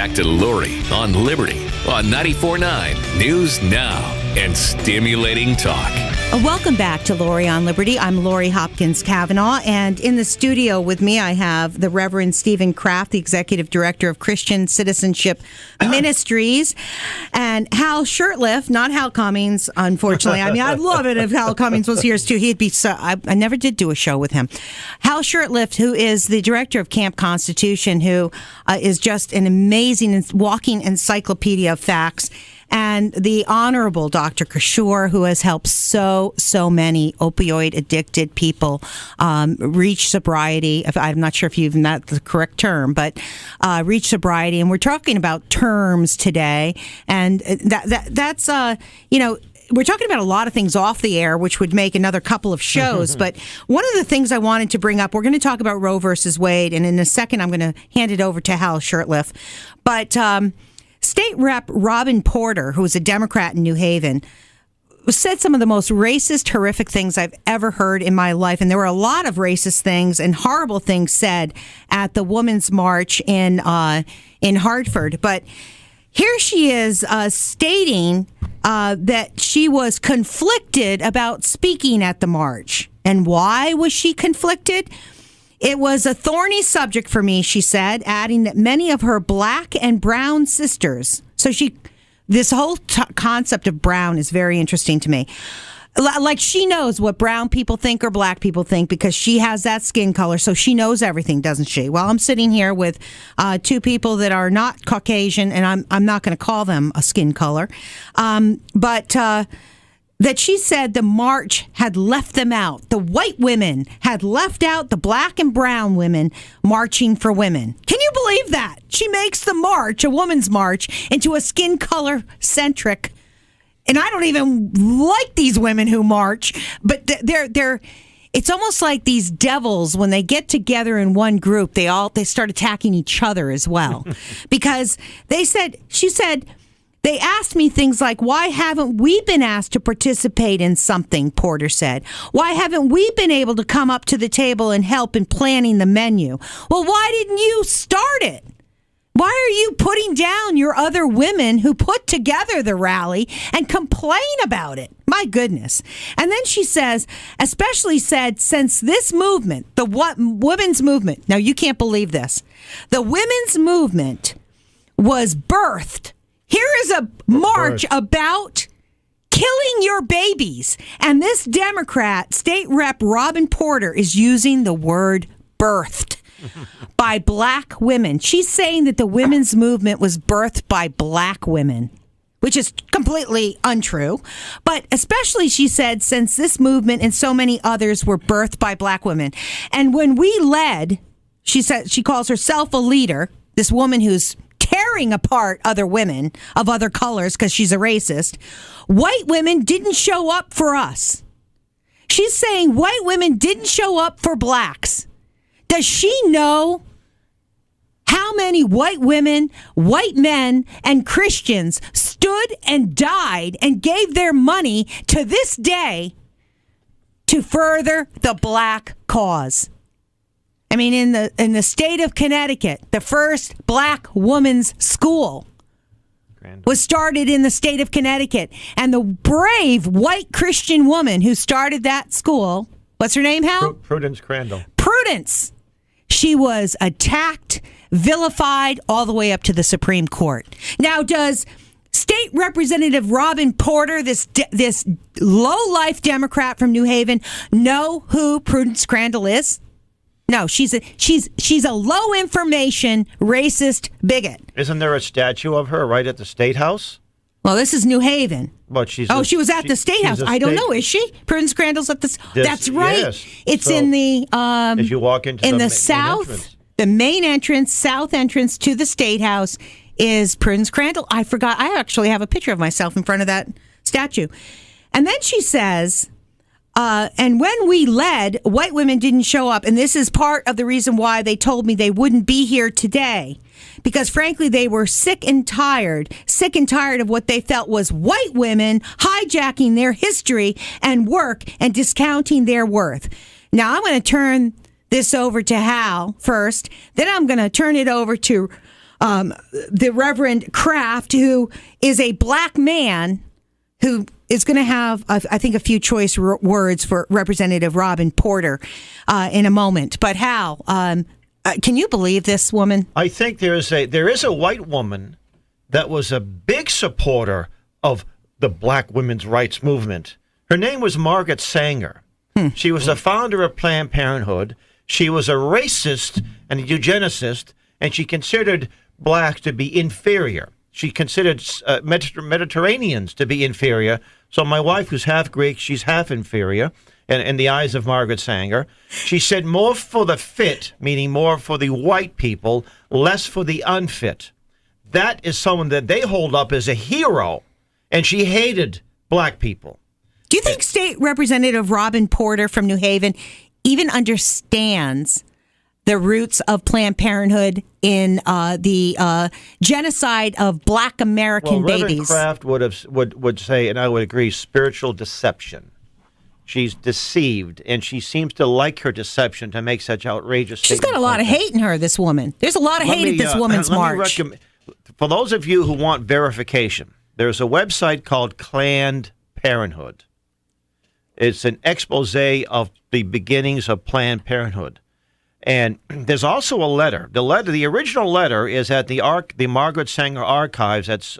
back to Lori on Liberty on 94.9 News Now and Stimulating Talk. Welcome back to Lori on Liberty. I'm Lori Hopkins-Cavanagh, and in the studio with me I have the Reverend Stephen Kraft, the Executive Director of Christian Citizenship Ministries, and Hal Shurtleff, not Hal Cummings, unfortunately. I mean, I'd love it if Hal Cummings was here too. He'd be so. I never did do a show with him. Hal Shurtleff, who is the Director of Camp Constitution, who is just an amazing walking encyclopedia of facts. And the Honorable Dr. Kishore, who has helped so many opioid-addicted people reach sobriety. I'm not sure if even that's the correct term, but reach sobriety. And we're talking about terms today. And that's we're talking about a lot of things off the air, which would make another couple of shows. But one of the things I wanted to bring up, we're going to talk about Roe versus Wade. And in a second, I'm going to hand it over to Hal Shurtleff. But State Rep Robin Porter, who is a Democrat in New Haven, said some of the most racist, horrific things I've ever heard in my life. And there were a lot of racist things and horrible things said at the Women's March in Hartford. But here she is stating that she was conflicted about speaking at the march. And why was she conflicted? It was a thorny subject for me, she said, adding that many of her black and brown sisters. So this whole concept of brown is very interesting to me. Like, she knows what brown people think or black people think because she has that skin color. So she knows everything, doesn't she? Well, I'm sitting here with two people that are not Caucasian, and I'm not going to call them a skin color. But that she said the march had left them out. The white women had left out the black and brown women marching for women. Can you believe that? She makes the march, a woman's march, into a skin color centric. And I don't even like these women who march, but they're it's almost like these devils, when they get together in one group, they start attacking each other as well. Because she said, they asked me things like, why haven't we been asked to participate in something, Porter said. Why haven't we been able to come up to the table and help in planning the menu? Well, why didn't you start it? Why are you putting down your other women who put together the rally and complain about it? My goodness. And then she says, especially said, since this movement, the women's movement, now you can't believe this, the women's movement was birthed. Here is a march about killing your babies. And this Democrat, State Rep Robin Porter, is using the word birthed by black women. She's saying that the women's movement was birthed by black women, which is completely untrue. But especially, she said, since this movement and so many others were birthed by black women. And when we led, she said, she calls herself a leader, this woman who's tearing apart other women of other colors because she's a racist. White women didn't show up for us. She's saying white women didn't show up for blacks. Does she know how many white women, white men, and Christians stood and died and gave their money to this day to further the black cause? I mean, in the state of Connecticut, the first black woman's school was started in the state of Connecticut. And the brave white Christian woman who started that school, what's her name, Hal? Prudence Crandall. Prudence. She was attacked, vilified, all the way up to the Supreme Court. Now, does State Representative Robin Porter, this low-life Democrat from New Haven, know who Prudence Crandall is? No, she's a low information racist bigot. Isn't there a statue of her right at the State House? Well, this is New Haven. But she was at the State House. I don't know. Is she? Prudence Crandall's at the. That's right. Yes. It's so, in the. As you walk into the south, main entrance. The main entrance, south entrance to the State House is Prudence Crandall. I forgot. I actually have a picture of myself in front of that statue, and then she says. And when we led, white women didn't show up. And this is part of the reason why they told me they wouldn't be here today. Because, frankly, they were sick and tired of what they felt was white women hijacking their history and work and discounting their worth. Now, I'm going to turn this over to Hal first. Then I'm going to turn it over to the Reverend Kraft, who is a black man who is going to have, I think, a few choice words for Representative Robin Porter in a moment. But Hal, can you believe this woman? I think there is a white woman that was a big supporter of the black women's rights movement. Her name was Margaret Sanger. She was the founder of Planned Parenthood. She was a racist and a eugenicist, and she considered blacks to be inferior. She considered Mediterraneans to be inferior. So my wife, who's half Greek, she's half inferior in the eyes of Margaret Sanger. She said more for the fit, meaning more for the white people, less for the unfit. That is someone that they hold up as a hero, and she hated black people. Do you think State Representative Robin Porter from New Haven even understands the roots of Planned Parenthood in the genocide of black American babies? Reverend Kraft would say, and I would agree, spiritual deception. She's deceived, and she seems to like her deception to make such outrageous She's statements. got a lot of hate in her, this woman. There's a lot of hate at this woman's march. For those of you who want verification, there's a website called Planned Parenthood. It's an expose of the beginnings of Planned Parenthood. And there's also a letter. The original letter is at the Margaret Sanger Archives at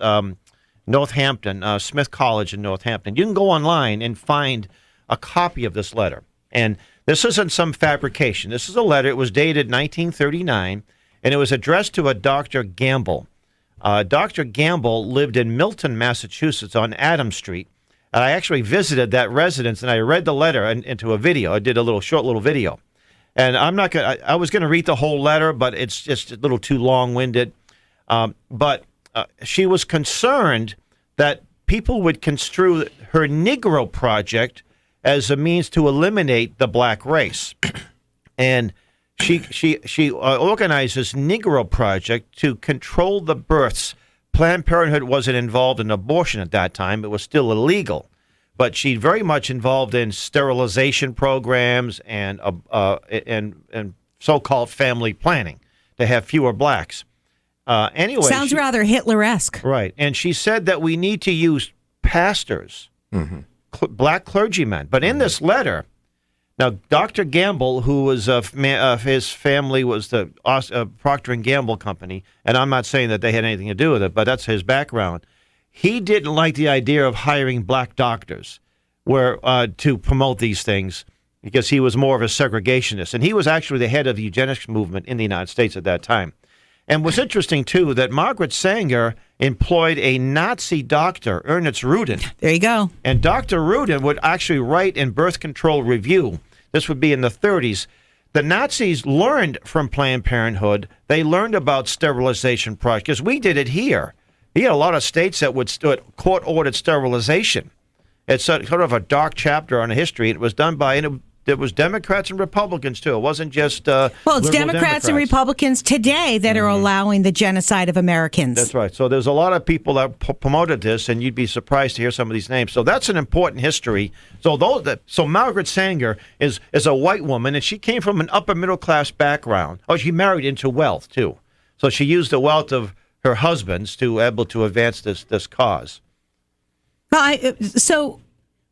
Northampton, Smith College in Northampton. You can go online and find a copy of this letter. And this isn't some fabrication. This is a letter. It was dated 1939, and it was addressed to a Dr. Gamble. Dr. Gamble lived in Milton, Massachusetts on Adams Street. And I actually visited that residence, and I read the letter into a video. I did a short little video. And I was going to read the whole letter, but it's just a little too long-winded. But she was concerned that people would construe her Negro Project as a means to eliminate the black race. And she organized this Negro Project to control the births. Planned Parenthood wasn't involved in abortion at that time. It was still illegal. But she very much involved in sterilization programs and so-called family planning to have fewer blacks. Anyway, sounds rather Hitler-esque. Right. And she said that we need to use pastors, black clergymen. But in this letter, now Dr. Gamble, who was his family was the Procter & Gamble company, and I'm not saying that they had anything to do with it, but that's his background. He didn't like the idea of hiring black doctors to promote these things because he was more of a segregationist. And he was actually the head of the eugenics movement in the United States at that time. And what's interesting, too, that Margaret Sanger employed a Nazi doctor, Ernest Rudin. There you go. And Dr. Rudin would actually write in Birth Control Review. This would be in the 30s. The Nazis learned from Planned Parenthood. They learned about sterilization projects, because we did it here. You had a lot of states that would court-ordered sterilization. It's sort of a dark chapter on history. It was done by, and it was Democrats and Republicans, too. It wasn't just well, it's Democrats and Republicans today that are allowing the genocide of Americans. That's right. So there's a lot of people that promoted this, and you'd be surprised to hear some of these names. So that's an important history. So Margaret Sanger is a white woman, and she came from an upper-middle-class background. Oh, she married into wealth, too. So she used the wealth of her husbands to be able to advance this cause. So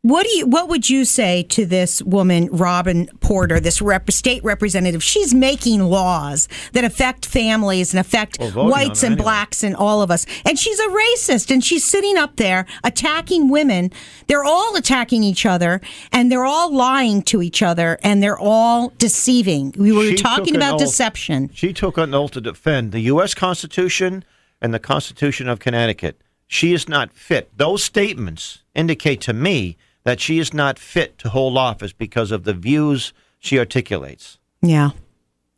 what would you say to this woman, Robin Porter, this state representative? She's making laws that affect families and affect whites and blacks and all of us. And she's a racist, and she's sitting up there attacking women. They're all attacking each other, and they're all lying to each other, and they're all deceiving. We were talking about deception. She took an oath to defend the U.S. Constitution and the Constitution of Connecticut. She is not fit. Those statements indicate to me that she is not fit to hold office because of the views she articulates. Yeah.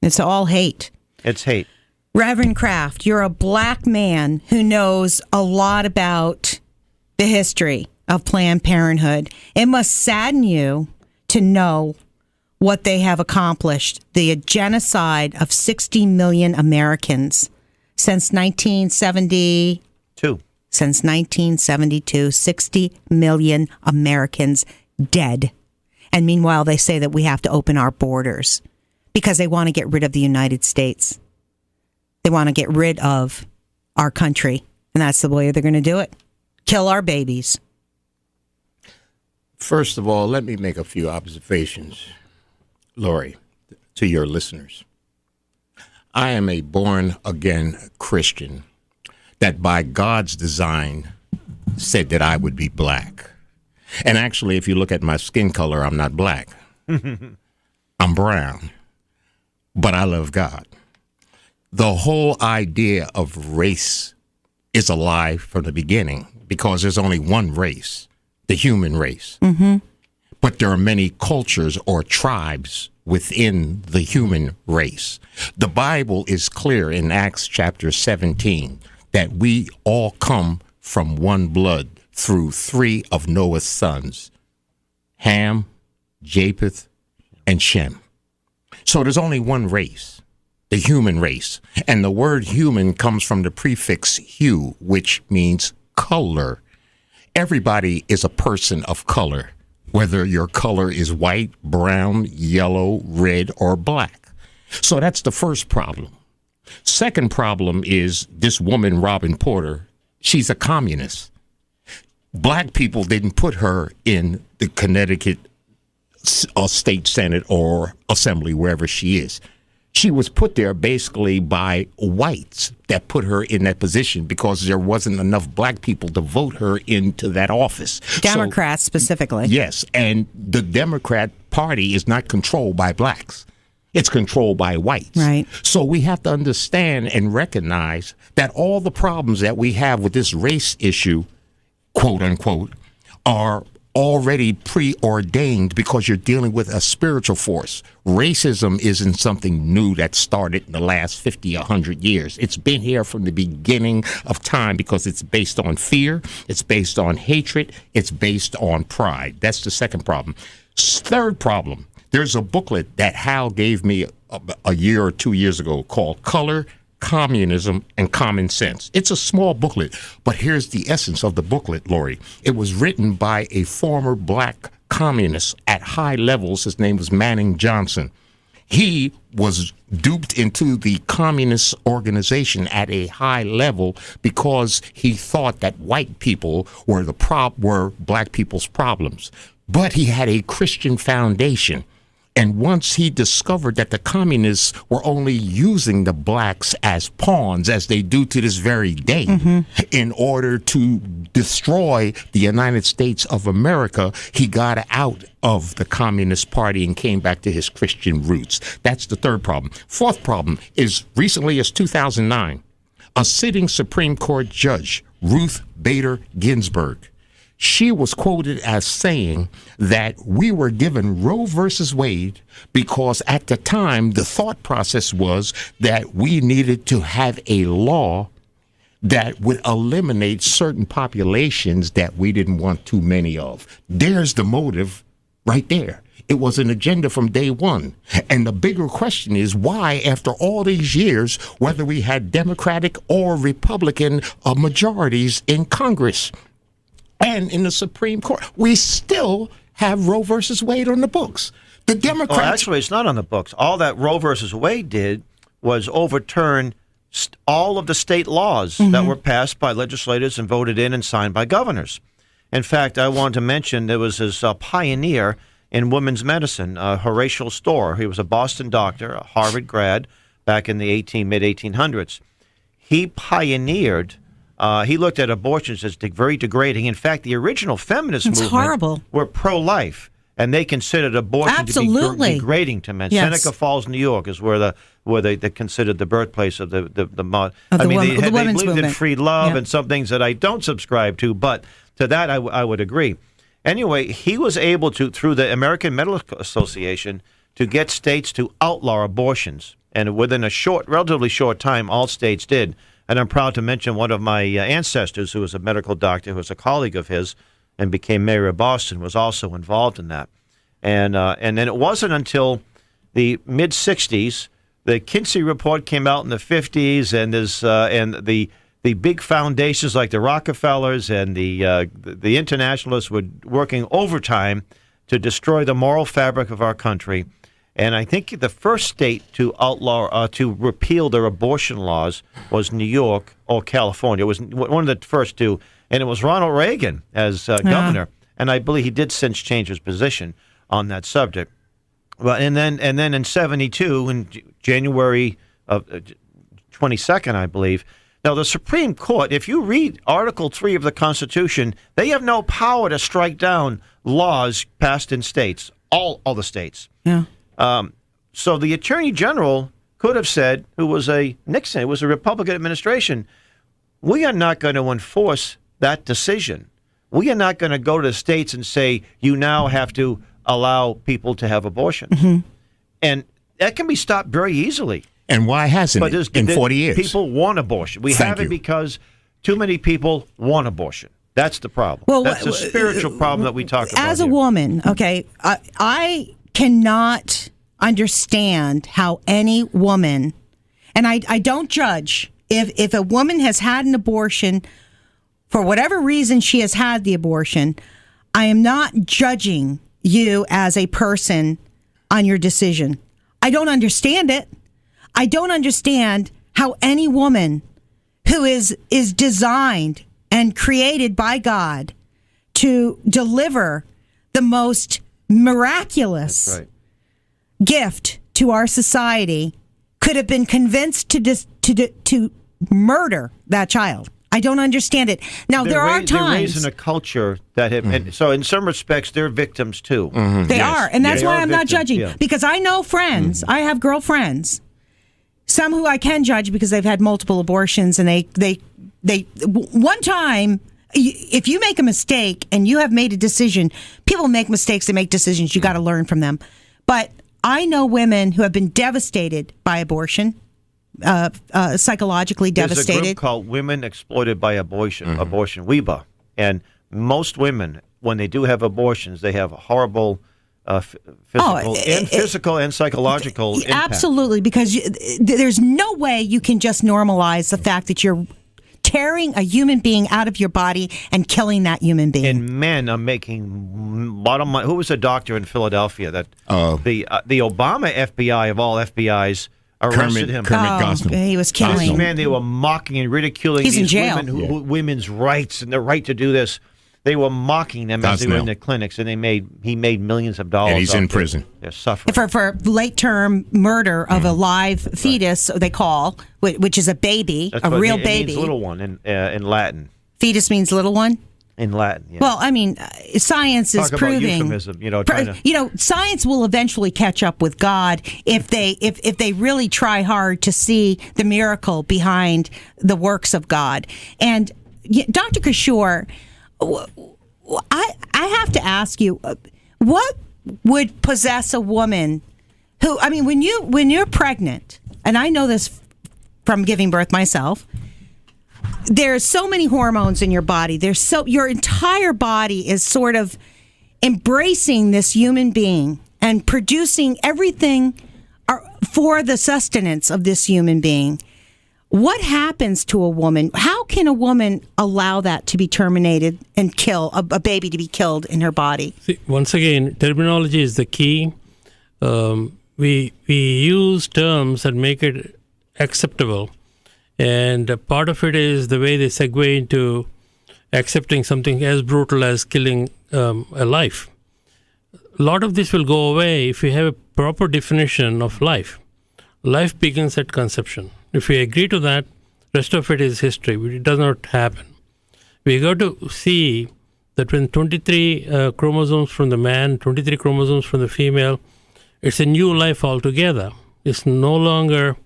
It's all hate. It's hate. Reverend Kraft, you're a black man who knows a lot about the history of Planned Parenthood. It must sadden you to know what they have accomplished, the genocide of 60 million Americans since 1972. Since 1972, 60 million Americans dead. And meanwhile, they say that we have to open our borders because they want to get rid of the United States. They want to get rid of our country, and that's the way they're going to do it. Kill our babies. First of all, let me make a few observations, Lori, to your listeners. I am a born-again Christian that by God's design said that I would be black. And actually, if you look at my skin color, I'm not black. I'm brown, but I love God. The whole idea of race is a lie from the beginning because there's only one race, the human race. Mm-hmm. But there are many cultures or tribes within the human race. The Bible is clear in Acts chapter 17 that we all come from one blood through three of Noah's sons, Ham, Japheth, and Shem. So there's only one race, the human race. And the word human comes from the prefix hue, which means color. Everybody is a person of color, whether your color is white, brown, yellow, red, or black. So that's the first problem. Second problem is this woman, Robin Porter, she's a communist. Black people didn't put her in the Connecticut State Senate or Assembly, wherever she is. She was put there basically by whites that put her in that position because there wasn't enough black people to vote her into that office. Democrats specifically. Yes, and the Democrat Party is not controlled by blacks. It's controlled by whites. Right. So we have to understand and recognize that all the problems that we have with this race issue, quote unquote, are already preordained because you're dealing with a spiritual force. Racism isn't something new that started in the last 50, 100 years. It's been here from the beginning of time because it's based on fear, it's based on hatred, it's based on pride. That's the second problem. Third problem, there's a booklet that Hal gave me a year or 2 years ago called Color, Communism, and Common Sense. It's a small booklet, but here's the essence of the booklet, Lori. It was written by a former black communist at high levels. His name was Manning Johnson. He was duped into the communist organization at a high level because he thought that white people were were black people's problems. But he had a Christian foundation. And once he discovered that the communists were only using the blacks as pawns, as they do to this very day, in order to destroy the United States of America, he got out of the Communist Party and came back to his Christian roots. That's the third problem. Fourth problem is recently as 2009, a sitting Supreme Court judge, Ruth Bader Ginsburg, she was quoted as saying that we were given Roe versus Wade because at the time the thought process was that we needed to have a law that would eliminate certain populations that we didn't want too many of. There's the motive right there. It was an agenda from day one. And the bigger question is why, after all these years, whether we had Democratic or Republican majorities in Congress, and in the Supreme Court, we still have Roe versus Wade on the books. The Democrats... Well, actually, it's not on the books. All that Roe versus Wade did was overturn all of the state laws that were passed by legislators and voted in and signed by governors. In fact, I want to mention there was this pioneer in women's medicine, Horatio Storr. He was a Boston doctor, a Harvard grad, back in the mid-1800s. He pioneered... he looked at abortions as very degrading. In fact, the original feminist movement horrible. Were pro-life, and they considered abortion to be degrading to men. Yes. Seneca Falls, New York, is where they considered the birthplace of the they believed movement. in free love and some things that I don't subscribe to, but to that I would agree. Anyway, he was able to, through the American Medical Association, to get states to outlaw abortions, and within a relatively short time, all states did. And I'm proud to mention one of my ancestors, who was a medical doctor, who was a colleague of his and became mayor of Boston, was also involved in that. And then it wasn't until the mid-'60s, the Kinsey Report came out in the 50s, and the big foundations like the Rockefellers and the Internationalists were working overtime to destroy the moral fabric of our country. And I think the first state to outlaw, to repeal their abortion laws was New York or California. It was one of the first two, and it was Ronald Reagan as governor. And I believe he did since change his position on that subject. Well, and then in '72, in January of 22nd, I believe. Now, the Supreme Court, if you read Article 3 of the Constitution, they have no power to strike down laws passed in states, all the states. Yeah. So the Attorney General could have said, who was a Nixon, it was a Republican administration, we are not going to enforce that decision. We are not going to go to the states and say, you now have to allow people to have abortions. Mm-hmm. And that can be stopped very easily. And why hasn't it in 40 years? People want abortion. We have it because too many people want abortion. That's the problem. Well, that's a spiritual problem that we talk about. As a woman, okay, I cannot understand how any woman, and I don't judge, if a woman has had an abortion, for whatever reason she has had the abortion, I am not judging you as a person on your decision. I don't understand it. I don't understand how any woman who is designed and created by God to deliver the most miraculous gift to our society could have been convinced to murder that child. I don't understand it. Now, there are times... They're raised in a culture that have... And so in some respects, they're victims, too. Mm-hmm. They are. And that's why I'm not judging. Because I know friends. I have girlfriends. Some who I can judge because they've had multiple abortions. And they one time, if you make a mistake and you have made a decision, people make mistakes, they make decisions. You got to learn from them. But I know women who have been devastated by abortion. Psychologically devastated. There's a group called Women Exploited by Abortion, WEBA. And most women, when they do have abortions, they have horrible physical and psychological impact. Absolutely, because there's no way you can just normalize the fact that you're tearing a human being out of your body and killing that human being. And men are making bottom money. Who was a doctor in Philadelphia that the Obama FBI of all FBI's arrested him. He was killing. This man, they were mocking and ridiculing He's these in jail. women, women's rights and their right to do this. They were mocking them as they were in their clinics, and he made millions of dollars. And he's in prison. They're suffering. For late-term murder of a live fetus, they call, which is a baby, That's a real it baby. means little one in Latin. Fetus means little one? In Latin, yeah. Well, I mean, science is proving. About euphemism, science will eventually catch up with God if they really try hard to see the miracle behind the works of God. And Dr. Kishore, I have to ask you, what would possess a woman who? I mean, when you're pregnant, and I know this from giving birth myself. There's so many hormones in your body. Your entire body is sort of embracing this human being and producing everything for the sustenance of this human being. What happens to a woman? How can a woman allow that to be terminated and kill a baby to be killed in her body? See, once again, terminology is the key. We use terms that make it acceptable. And part of it is the way they segue into accepting something as brutal as killing a life. A lot of this will go away if we have a proper definition of life. Life begins at conception. If we agree to that, rest of it is history. It does not happen. We got to see that when 23 chromosomes from the man, 23 chromosomes from the female, it's a new life altogether. It's no longer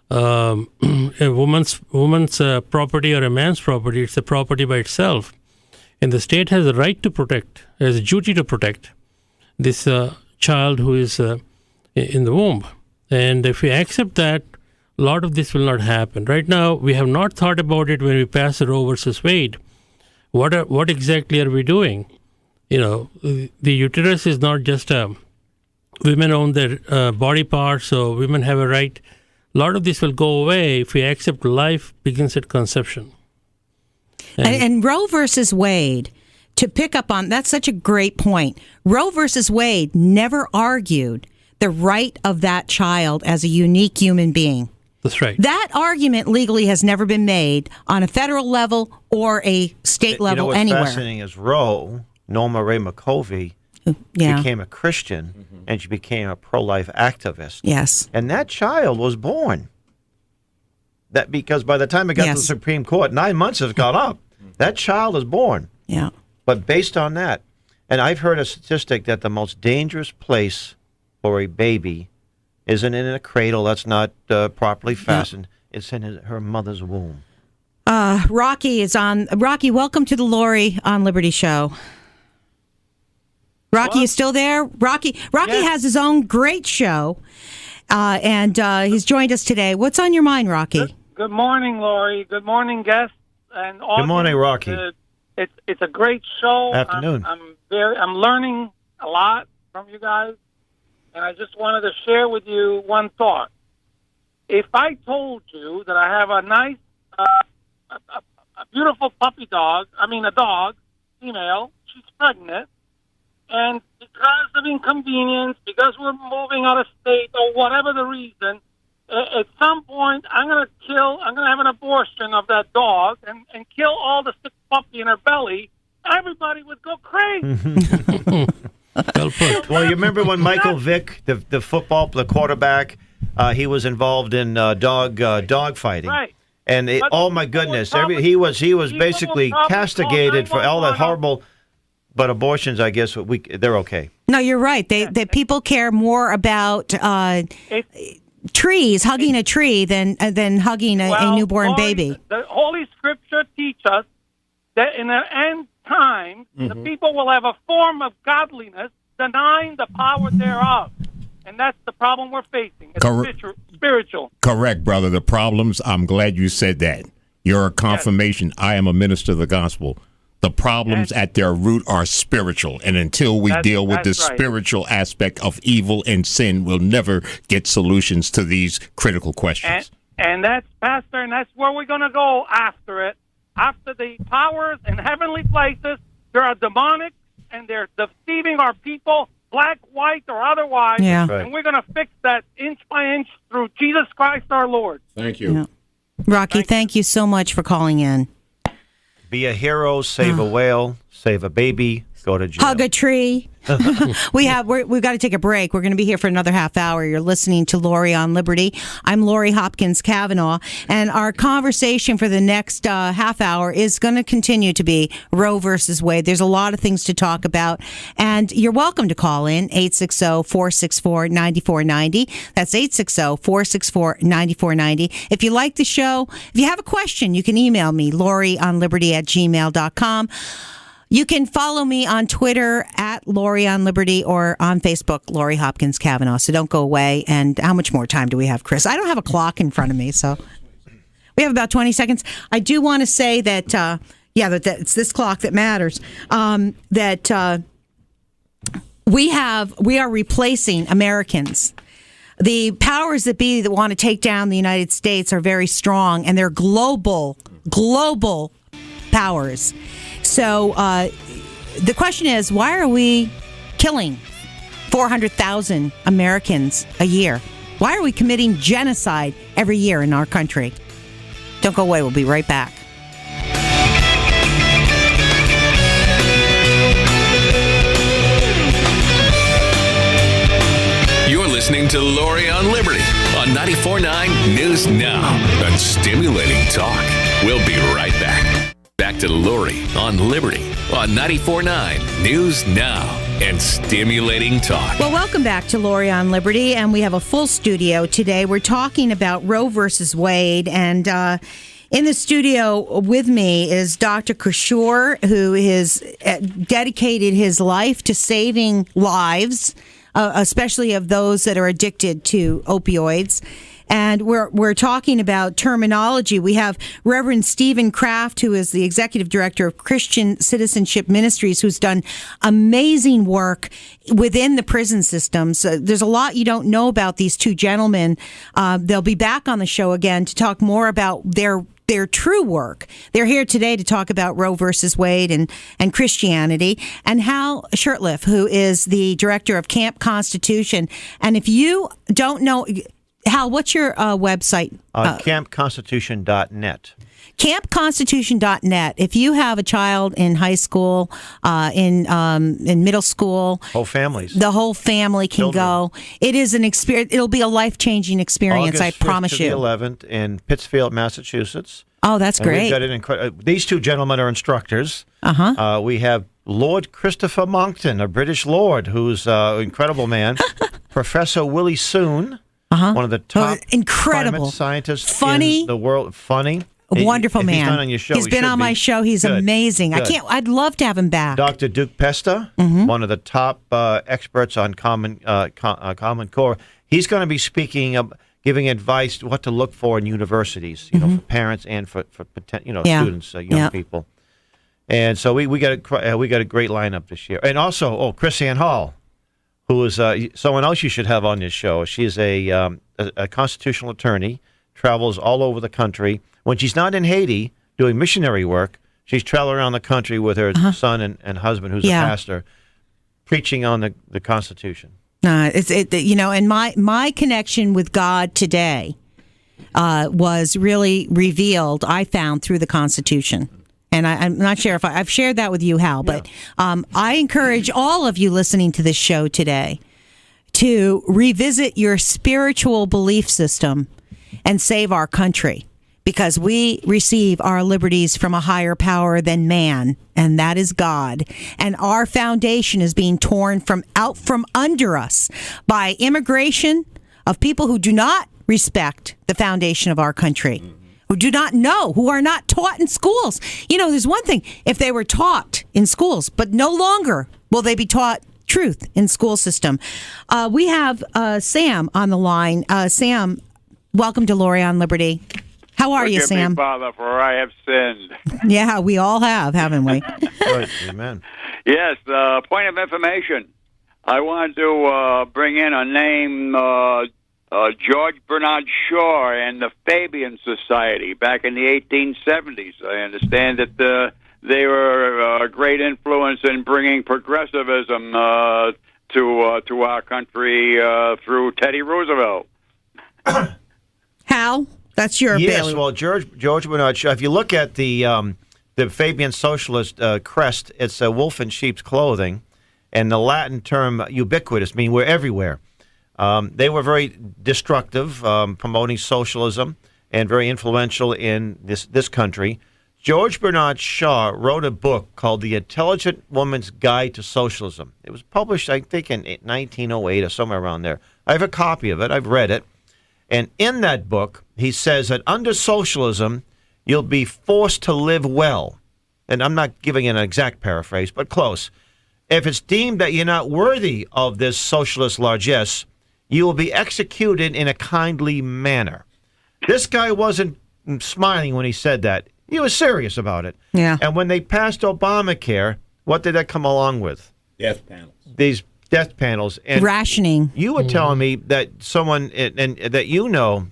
a woman's property or a man's property. It's a property by itself. And the state has a right to protect, has a duty to protect this child who is in the womb. And if we accept that, a lot of this will not happen. Right now, we have not thought about it when we pass Roe versus Wade. What exactly are we doing? The uterus is not just women own their body parts, so women have a right. A lot of this will go away if we accept life begins at conception. And Roe versus Wade, to pick up on, that's such a great point. Roe versus Wade never argued the right of that child as a unique human being. That's right. That argument legally has never been made on a federal level or a state level what's anywhere. Fascinating is Norma Ray McCovey, became a Christian, and she became a pro-life activist. Yes. And that child was born. That because by the time it got to the Supreme Court, 9 months has gone up. That child is born. Yeah. But based on that, and I've heard a statistic that the most dangerous place for a baby isn't in a cradle that's not properly fastened. It's in her mother's womb. Rocky is on. Rocky, welcome to the Lori on Liberty show. Rocky, you still there? Rocky has his own great show, and he's joined us today. What's on your mind, Rocky? Good morning, Lori. Good morning, guests. And good morning, Rocky. It's a great show. Afternoon. I'm learning a lot from you guys, and I just wanted to share with you one thought. If I told you that I have a nice, a beautiful puppy dog, a dog, female, she's pregnant, and because of inconvenience, because we're moving out of state, or whatever the reason, at some point I'm going to have an abortion of that dog and kill all the sick puppy in her belly, everybody would go crazy. Well put. Well, you remember when Michael Vick, the quarterback, he was involved in dog fighting. Right. And oh my goodness, he was basically castigated for all that horrible. But abortions, I guess, they're okay. No, you're right. They people care more about trees, hugging a tree, than hugging a newborn baby. The Holy Scripture teaches us that in the end time, the people will have a form of godliness denying the power thereof. And that's the problem we're facing. It's spiritual. Correct, brother. The problems, I'm glad you said that. You're a confirmation. Yes. I am a minister of the gospel. The problems at their root are spiritual. And until we deal with the spiritual aspect of evil and sin, we'll never get solutions to these critical questions. And that's, Pastor, and that's where we're going to go after it. After the powers in heavenly places, they are demonic, and they're deceiving our people, black, white, or otherwise. Yeah. Right. And we're going to fix that inch by inch through Jesus Christ our Lord. Thank you. Yeah. Rocky, thank you so much for calling in. Be a hero, save a whale, save a baby, go to jail. Hug a tree. We've got to take a break. We're going to be here for another half hour. You're listening to Lori on Liberty. I'm Lori Hopkins-Cavanagh, and our conversation for the next half hour is going to continue to be Roe versus Wade. There's a lot of things to talk about, and you're welcome to call in 860-464-9490. That's 860-464-9490. If you like the show, if you have a question, you can email me, lori@gmail.com. You can follow me on Twitter at Lori on Liberty, or on Facebook, Lori Hopkins-Cavanagh. So don't go away. And how much more time do we have, Chris? I don't have a clock in front of me, so we have about 20 seconds. I do want to say that, that it's this clock that matters. We are replacing Americans. The powers that be that want to take down the United States are very strong, and they're global powers. So the question is, why are we killing 400,000 Americans a year? Why are we committing genocide every year in our country? Don't go away. We'll be right back. You're listening to Lori on Liberty on 94.9 News Now and Stimulating Talk. We'll be right back. Back to Lori on Liberty on 94.9 News Now and Stimulating Talk. Well, welcome back to Lori on Liberty, and we have a full studio today. We're talking about Roe versus Wade, and in the studio with me is Dr. Kishore, who has dedicated his life to saving lives, especially of those that are addicted to opioids. And we're talking about terminology. We have Reverend Stephen Kraft, who is the executive director of Christian Citizenship Ministries, who's done amazing work within the prison systems. There's a lot you don't know about these two gentlemen. They'll be back on the show again to talk more about their their true work. They're here today to talk about Roe versus Wade and Christianity, and Hal Shurtleff, who is the director of Camp Constitution. And if you don't know, Hal, what's your website? CampConstitution.net. CampConstitution.net. If you have a child in high school, in middle school, Whole families. the whole family can Children. go. It is an experience. It'll be a life-changing experience. August I 5th promise to you. the 11th in Pittsfield, Massachusetts. Oh, that's And great. We've got these two gentlemen are instructors. Uh-huh. We have Lord Christopher Monckton, a British lord, who's an incredible man. Professor Willie Soon, one of the top incredible climate scientists Funny. in the world. Funny. A wonderful If man. He's not on your show. He's he been should on be. my show. He's Good. amazing. Good. I'd love to have him back. Dr. Duke Pesta, one of the top experts on Common Core. He's going to be speaking, giving advice what to look for in universities, for parents and for students, young people. And so we got a great lineup this year. And also, Chris Ann Hall, who is someone else you should have on this show. She's a constitutional attorney, travels all over the country. When she's not in Haiti doing missionary work, she's traveling around the country with her son and husband, who's a pastor, preaching on the Constitution. And my connection with God today was really revealed, I found, through the Constitution. And I'm not sure if I've shared that with you, Hal, but I encourage all of you listening to this show today to revisit your spiritual belief system and save our country, because we receive our liberties from a higher power than man, and that is God. And our foundation is being torn out from under us by immigration of people who do not respect the foundation of our country, who do not know, who are not taught in schools. There's one thing if they were taught in schools, but no longer will they be taught truth in school system. We have Sam on the line. Sam, welcome to Lori on Liberty. How are you, Sam? Me, Father, for I have sinned. Yeah, we all have, haven't we? Right, amen. Yes, point of information. I wanted to bring in a name, George Bernard Shaw and the Fabian Society back in the 1870s. I understand that they were a great influence in bringing progressivism to our country through Teddy Roosevelt. Hal, that's your Yes, well, George Bernard Shaw, if you look at the Fabian Socialist crest, it's a wolf in sheep's clothing, and the Latin term ubiquitous, meaning we're everywhere. They were very destructive, promoting socialism, and very influential in this country. George Bernard Shaw wrote a book called The Intelligent Woman's Guide to Socialism. It was published, I think, in 1908 or somewhere around there. I have a copy of it. I've read it. And in that book, he says that under socialism, you'll be forced to live well. And I'm not giving an exact paraphrase, but close. If it's deemed that you're not worthy of this socialist largesse, you will be executed in a kindly manner. This guy wasn't smiling when he said that. He was serious about it. Yeah. And when they passed Obamacare, what did that come along with? Death panels. These death panels. And rationing. you were telling me that someone, and that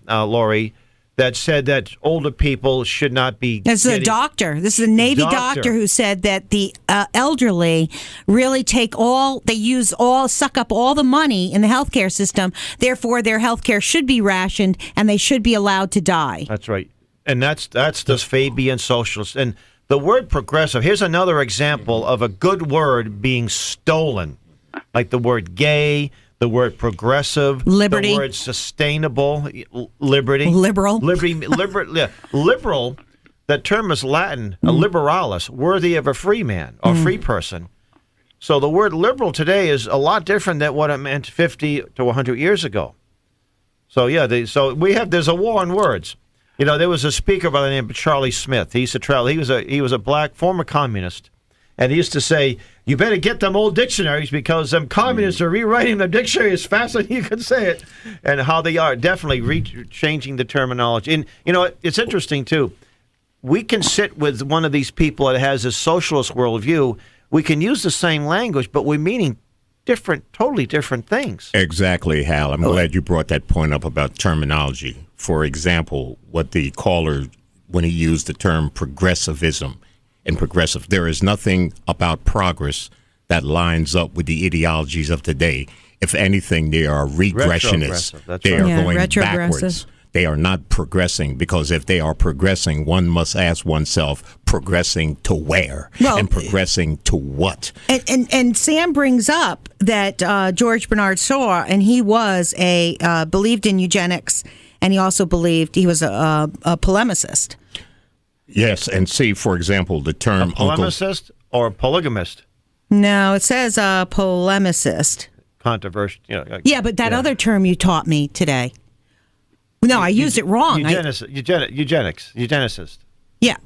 Lori, that said that older people should not be. This is a doctor. This is a Navy doctor who said that the elderly really suck up all the money in the healthcare system. Therefore, their healthcare should be rationed, and they should be allowed to die. That's right, and that's this Fabian socialist. And the word progressive. Here's another example of a good word being stolen, like the word gay. The word progressive, liberty, the word sustainable, liberty, liberal. That term is Latin, a liberalis, worthy of a free man or free person. So the word liberal today is a lot different than what it meant 50 to 100 years ago. So there's a war on words. There was a speaker by the name of Charlie Smith. He used to travel. He was a black former communist. And he used to say, you better get them old dictionaries because them communists are rewriting the dictionary as fast as you can say it. And how they are definitely changing the terminology. And, it's interesting, too. We can sit with one of these people that has a socialist worldview. We can use the same language, but we're meaning totally different things. Exactly, Hal. I'm glad you brought that point up about terminology. For example, what the caller when he used the term progressivism and progressive. There is nothing about progress that lines up with the ideologies of today. If anything, they are regressionists. They are going backwards. They are not progressing, because if they are progressing, one must ask oneself, progressing to where? And progressing to what? And Sam brings up that George Bernard Shaw, and he was believed in eugenics, and he also believed he was a polemicist. Yes, and see, for example, the term a polemicist or a polygamist? No, it says polemicist. Controversial. Yeah, but that other term you taught me today. No, I used it wrong. Eugenicist. Yeah,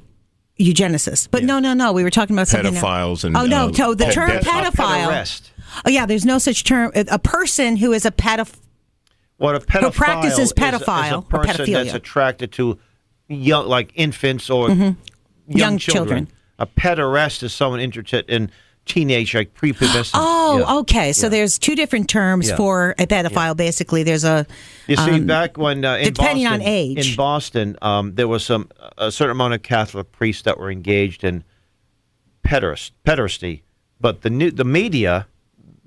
eugenicist. But no. We were talking about something pedophiles else. The term pedophile. Oh, yeah, there's no such term. A person who is a pedophile. What a pedophile who practices pedophile is a or person pedophilia. that's attracted to young, like infants or young children. A pederast is someone interested in teenage, like prepubescent. Okay. So there's two different terms for a pedophile. Basically, there's a. You see, back when depending on age in Boston, there was a certain amount of Catholic priests that were engaged in pederasty, but the media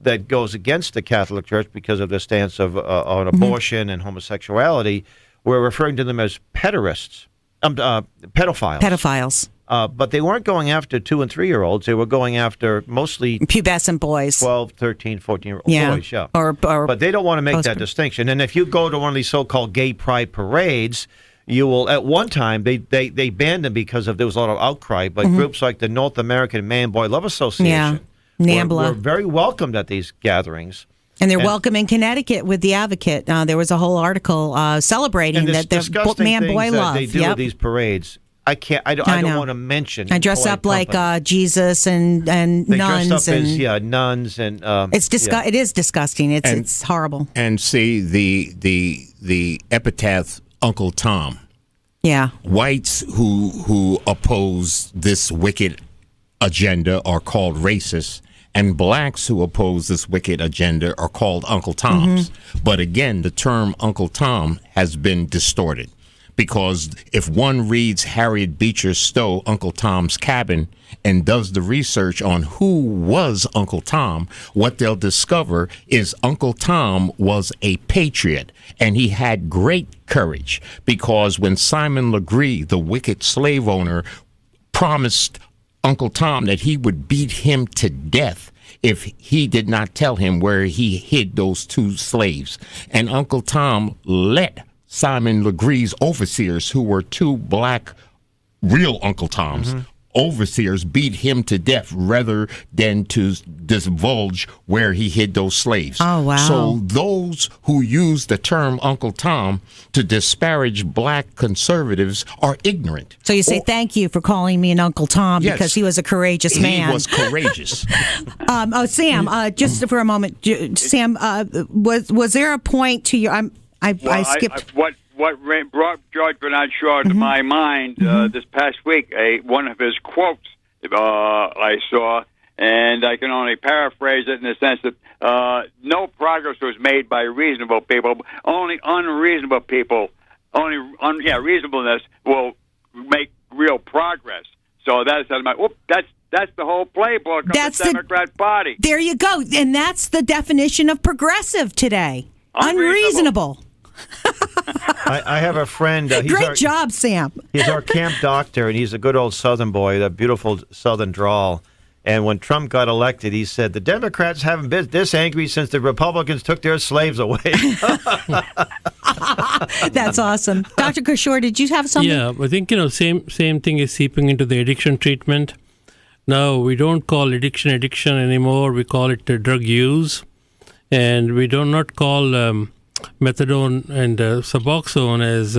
that goes against the Catholic Church because of their stance of on abortion and homosexuality were referring to them as pederasts, pedophiles. Pedophiles. But they weren't going after 2- and 3-year-olds. They were going after mostly pubescent boys. 12, 13, 14-year-old boys, Or but they don't want to make that distinction. And if you go to one of these so-called gay pride parades, you will, at one time, they banned them because there was a lot of outcry, but groups like the North American Man-Boy Love Association were very welcomed at these gatherings. And they're welcome in Connecticut with the Advocate. There was a whole article celebrating that the man-boy love. They do at these parades. I don't want to mention. I dress up like Jesus and nuns. They dress up as nuns and. It is disgusting. It's horrible. And see the epitaph Uncle Tom. Yeah. Whites who oppose this wicked agenda are called racists, and blacks who oppose this wicked agenda are called Uncle Toms. But again, the term Uncle Tom has been distorted. Because if one reads Harriet Beecher Stowe, Uncle Tom's Cabin, and does the research on who was Uncle Tom, what they'll discover is Uncle Tom was a patriot, and he had great courage. Because when Simon Legree, the wicked slave owner, promised Uncle Tom that he would beat him to death if he did not tell him where he hid those 2 slaves, and Uncle Tom let Simon Legree's overseers, who were 2 black real Uncle Toms, overseers, beat him to death rather than to divulge where he hid those slaves. Oh, wow. So those who use the term Uncle Tom to disparage black conservatives are ignorant. So you say thank you for calling me an Uncle Tom because he was a courageous man. He was courageous. Sam, just for a moment, Sam, was there a point to your... I skipped. What brought George Bernard Shaw to my mind this past week? One of his quotes I saw, and I can only paraphrase it in the sense that no progress was made by reasonable people. Only unreasonable people, reasonableness will make real progress. So that's the whole playbook of the Democrat Party. There you go, and that's the definition of progressive today. Unreasonable. I have a friend. Great job, Sam. He's our camp doctor, and he's a good old Southern boy, that beautiful Southern drawl. And when Trump got elected, he said, the Democrats haven't been this angry since the Republicans took their slaves away. That's awesome. Dr. Kishore, did you have something? Yeah, I think, same thing is seeping into the addiction treatment. Now, we don't call addiction anymore. We call it drug use. And we do not call methadone and Suboxone as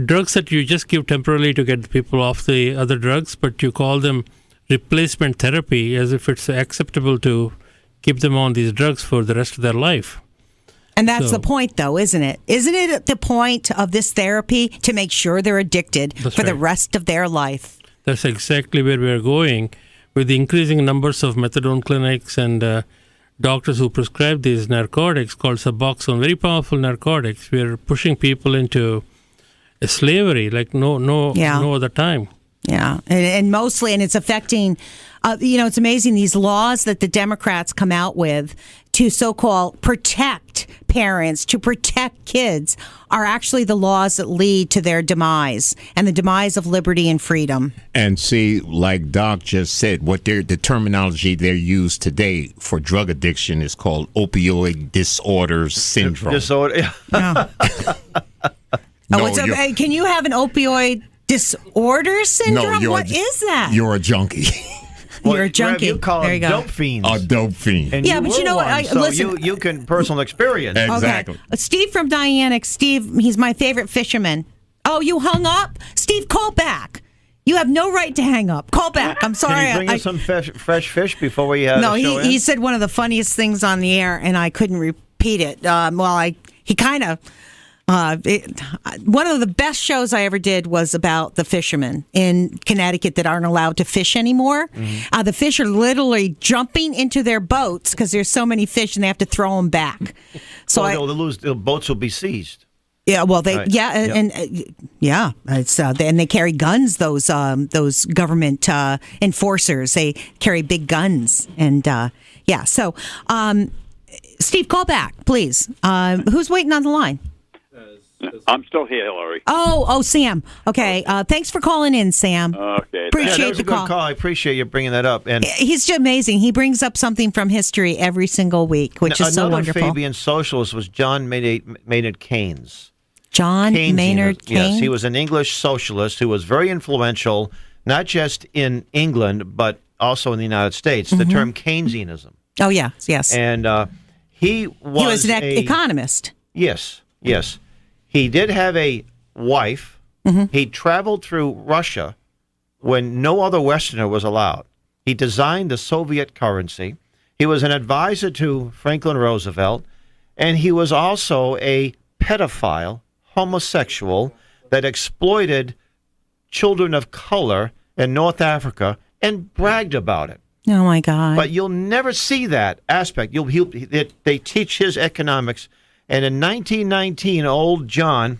drugs that you just give temporarily to get the people off the other drugs, but you call them replacement therapy as if it's acceptable to keep them on these drugs for the rest of their life. And that's the point, though, isn't it? Isn't it the point of this therapy to make sure they're addicted for the rest of their life? That's exactly where we're going with the increasing numbers of methadone clinics and doctors who prescribe these narcotics called Suboxone, very powerful narcotics. We're pushing people into slavery like no other time. Yeah, and mostly, and it's affecting, it's amazing these laws that the Democrats come out with to so-called protect parents, to protect kids, are actually the laws that lead to their demise and the demise of liberty and freedom. And see, like Doc just said, the terminology they're used today for drug addiction is called opioid disorder syndrome. Yeah. Can you have an opioid disorder syndrome? No, what is that? You're a junkie. You're a junkie. You call there you them go. dope fiends. A dope fiend. And but you know what? Listen, you can personal experience. Exactly. Okay. Steve from Dianic. Steve, he's my favorite fisherman. Oh, you hung up? Steve, call back. You have no right to hang up. Call back. I'm sorry. Can you bring us some fresh fish before we No, he said one of the funniest things on the air, and I couldn't repeat it. He kind of... one of the best shows I ever did was about the fishermen in Connecticut that aren't allowed to fish anymore. Mm-hmm. The fish are literally jumping into their boats because there's so many fish and they have to throw them back. So the boats will be seized. Yeah, well, and they carry guns. Those government enforcers, they carry big guns, and So, Steve, call back, please. Who's waiting on the line? I'm still here, Hillary. Oh, Sam. Okay. Thanks for calling in, Sam. Okay. Appreciate the call. I appreciate you bringing that up. And he's just amazing. He brings up something from history every single week, which is so wonderful. Another Fabian socialist was John Maynard Keynes. John Maynard Keynes? Yes, he was an English socialist who was very influential, not just in England, but also in the United States. Mm-hmm. The term Keynesianism. Oh, yes. And he was an economist. Yes. He did have a wife. Mm-hmm. He traveled through Russia when no other Westerner was allowed. He designed the Soviet currency. He was an advisor to Franklin Roosevelt. And he was also a pedophile, homosexual, that exploited children of color in North Africa and bragged about it. Oh, my God. But you'll never see that aspect. They teach his economics. And in 1919, old John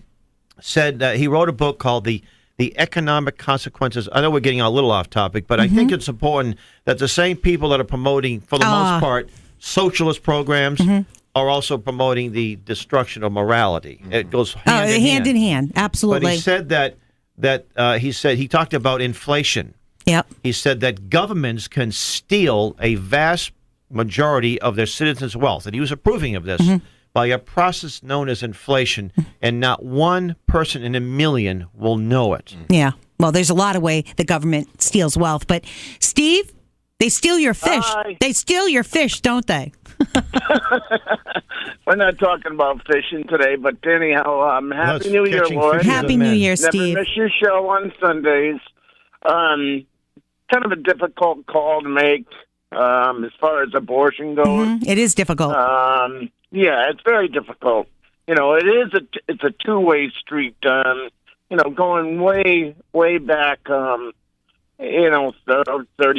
said that he wrote a book called The Economic Consequences. I know we're getting a little off topic, but I think it's important that the same people that are promoting, for the most part, socialist programs are also promoting the destruction of morality. It goes hand in hand. Absolutely. But he said that he talked about inflation. Yep. He said that governments can steal a vast majority of their citizens' wealth, and he was approving of this. By a process known as inflation, and not one person in a million will know it. Yeah. Well, there's a lot of way the government steals wealth. But, Steve, they steal your fish. Hi. They steal your fish, don't they? We're not talking about fishing today, but anyhow, Happy New Year, Lord. Happy New Year, Steve. Never miss your show on Sundays. Kind of a difficult call to make as far as abortion goes. It is difficult. Yeah, it's very difficult. It's a two-way street. Going way back, 30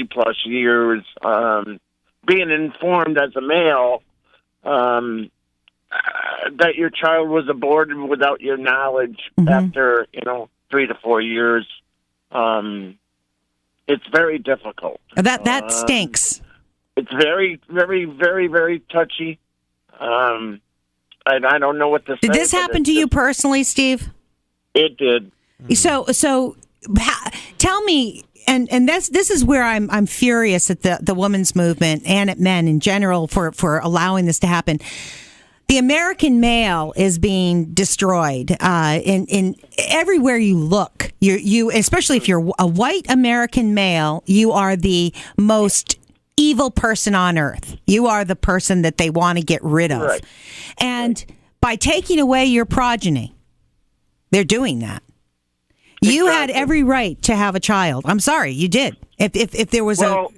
plus years, being informed as a male that your child was aborted without your knowledge after 3 to 4 years. It's very difficult. That stinks. It's very, very, very, very touchy. I don't know what to say. Did this happen to you personally, Steve? It did. So tell me, and this is where I'm furious at the women's movement and at men in general for allowing this to happen. The American male is being destroyed in everywhere you look. You especially if you're a white American male, you are the most evil person on earth. You are the person that they want to get rid of. Right. And by taking away your progeny, they're doing that. Exactly. You had every right to have a child. I'm sorry, you did. If there was Go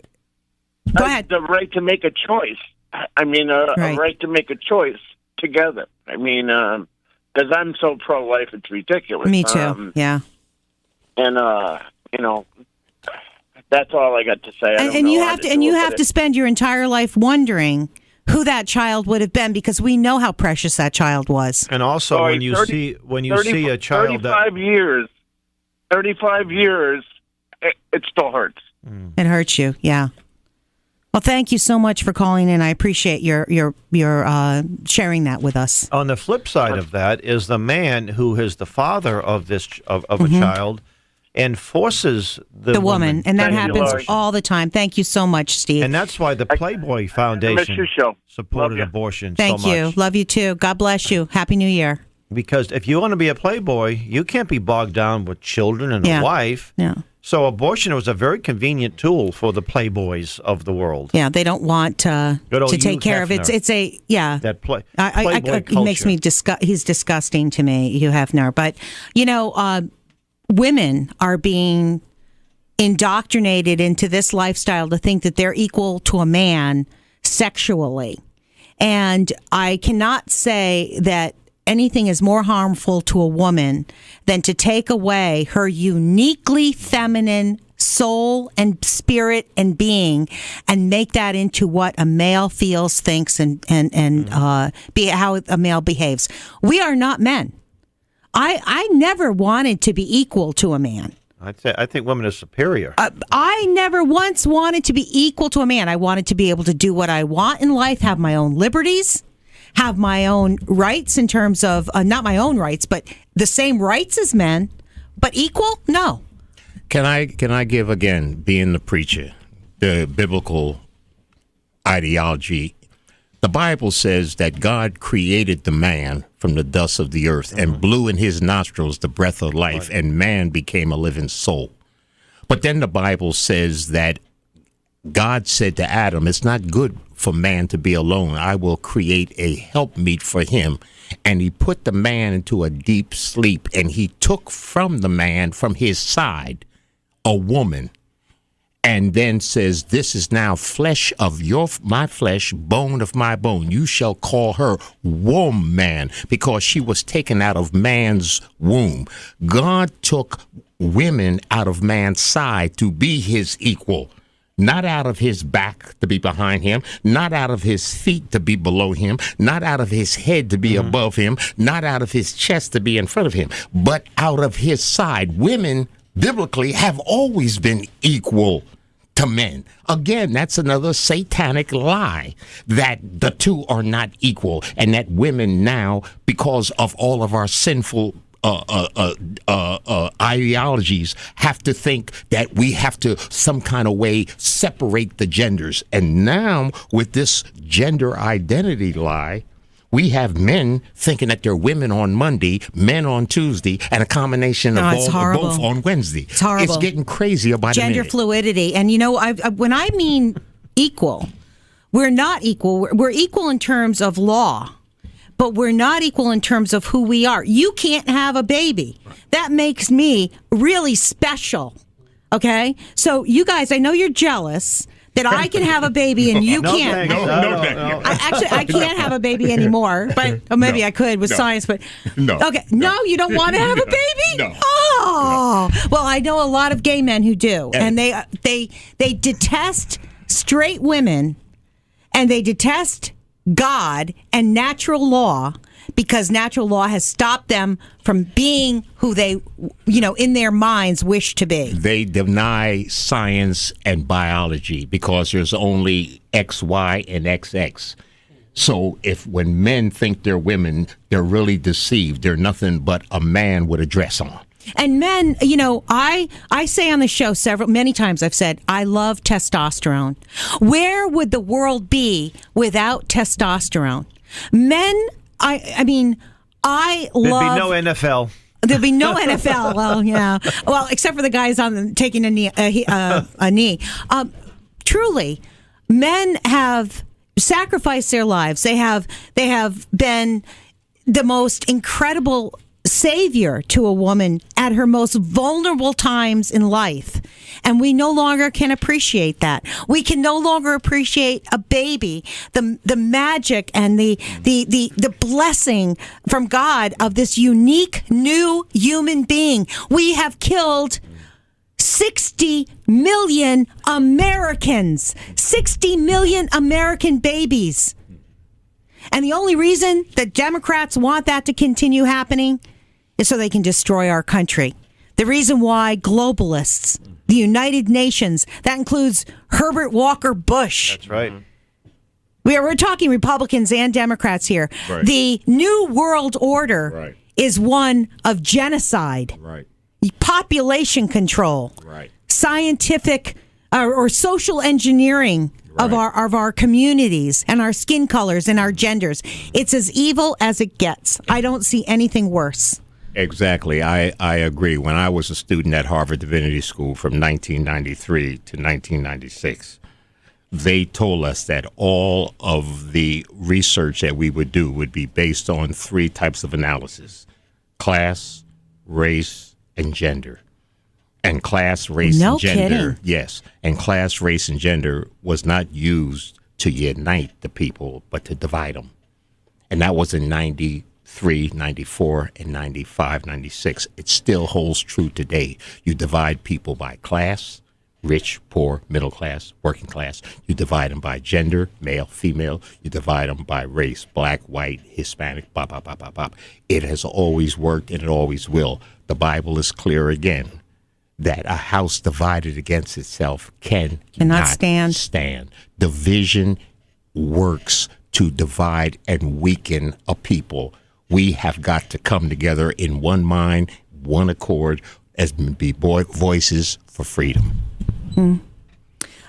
ahead. The right to make a choice. I mean, a right to make a choice together. I mean, because I'm so pro-life, it's ridiculous. Me too, yeah. And, that's all I got to say. And you have to spend your entire life wondering who that child would have been, because we know how precious that child was. And also, when you see a child 35 years, it still hurts. It hurts you, yeah. Well, thank you so much for calling in. I appreciate your sharing that with us. On the flip side of that is the man who is the father of this of a child and forces the woman. And that happens all the time. Thank you so much, Steve. And that's why the Playboy Foundation supported abortion so much. Thank you. Love you too. God bless you. Happy New Year. Because if you want to be a Playboy, you can't be bogged down with children and a wife. Yeah. So abortion was a very convenient tool for the Playboys of the world. Yeah, they don't want to take care of it. It's a that Playboy it makes me he's disgusting to me, Hugh Hefner. But women are being indoctrinated into this lifestyle to think that they're equal to a man sexually, and I cannot say that anything is more harmful to a woman than to take away her uniquely feminine soul and spirit and being and make that into what a male feels, thinks, and be how a male behaves. We are not men. I never wanted to be equal to a man. I think women are superior. I never once wanted to be equal to a man. I wanted to be able to do what I want in life, have my own liberties, have my own rights in terms of, not my own rights, but the same rights as men, but equal? No. Can I give, again, being the preacher, the biblical ideology? The Bible says that God created the man from the dust of the earth and blew in his nostrils the breath of life, and man became a living soul. But then the Bible says that God said to Adam, it's not good for man to be alone. I will create a helpmeet for him. And he put the man into a deep sleep, and he took from the man, from his side, a woman, and then says, this is now flesh of my flesh, bone of my bone. You shall call her woman, because she was taken out of man's womb. God took women out of man's side to be his equal. Not out of his back to be behind him, not out of his feet to be below him, not out of his head to be above him, not out of his chest to be in front of him, but out of his side. Women, biblically, have always been equal to men. Again, that's another satanic lie, that the two are not equal, and that women now, because of all of our sinful ideologies, have to think that we have to some kind of way separate the genders. And now with this gender identity lie, we have men thinking that they're women on Monday, men on Tuesday, and a combination of both on Wednesday. It's horrible. It's getting crazier by the minute. Gender fluidity. And when I mean equal, we're not equal. We're equal in terms of law, but we're not equal in terms of who we are. You can't have a baby. That makes me really special. Okay? So you guys, I know you're jealous that I can have a baby and you can't. No. I can't have a baby anymore, but maybe I could with science. But okay, no, you don't want to have a baby. No. Oh, well, I know a lot of gay men who do, and they detest straight women, and they detest God and natural law, because natural law has stopped them from being who they, in their minds wish to be. They deny science and biology because there's only X, Y, and XX. So when men think they're women, they're really deceived. They're nothing but a man with a dress on. And men, I say on the show many times, I've said, I love testosterone. Where would the world be without testosterone? Men, I love... There'd be no NFL. There'd be no NFL. Well, yeah. Well, except for the guys taking a knee. Truly, men have sacrificed their lives. They have been the most incredible savior to a woman at her most vulnerable times in life, and we no longer can appreciate that. We can no longer appreciate a baby, the magic and the blessing from God of this unique new human being. We have killed 60 million Americans, 60 million American babies. And the only reason that Democrats want that to continue happening is so they can destroy our country. The reason why globalists, the United Nations, that includes Herbert Walker Bush. That's right. We're talking Republicans and Democrats here. Right. The New World Order is one of genocide, population control, scientific or social engineering of our communities and our skin colors and our genders. It's as evil as it gets. I don't see anything worse. Exactly. I agree. When I was a student at Harvard Divinity School from 1993 to 1996, they told us that all of the research that we would do would be based on 3 types of analysis: class, race, and gender. And class, race, and gender, yes. And class, race, and gender was not used to unite the people, but to divide them. And that was in 93, 94, and 95, 96. It still holds true today. You divide people by class, rich, poor, middle class, working class. You divide them by gender, male, female. You divide them by race, black, white, Hispanic, bop, bop, bop, bop, bop. It has always worked, and it always will. The Bible is clear again that a house divided against itself cannot stand. Division works to divide and weaken a people. We have got to come together in one mind, one accord, as be voices for freedom.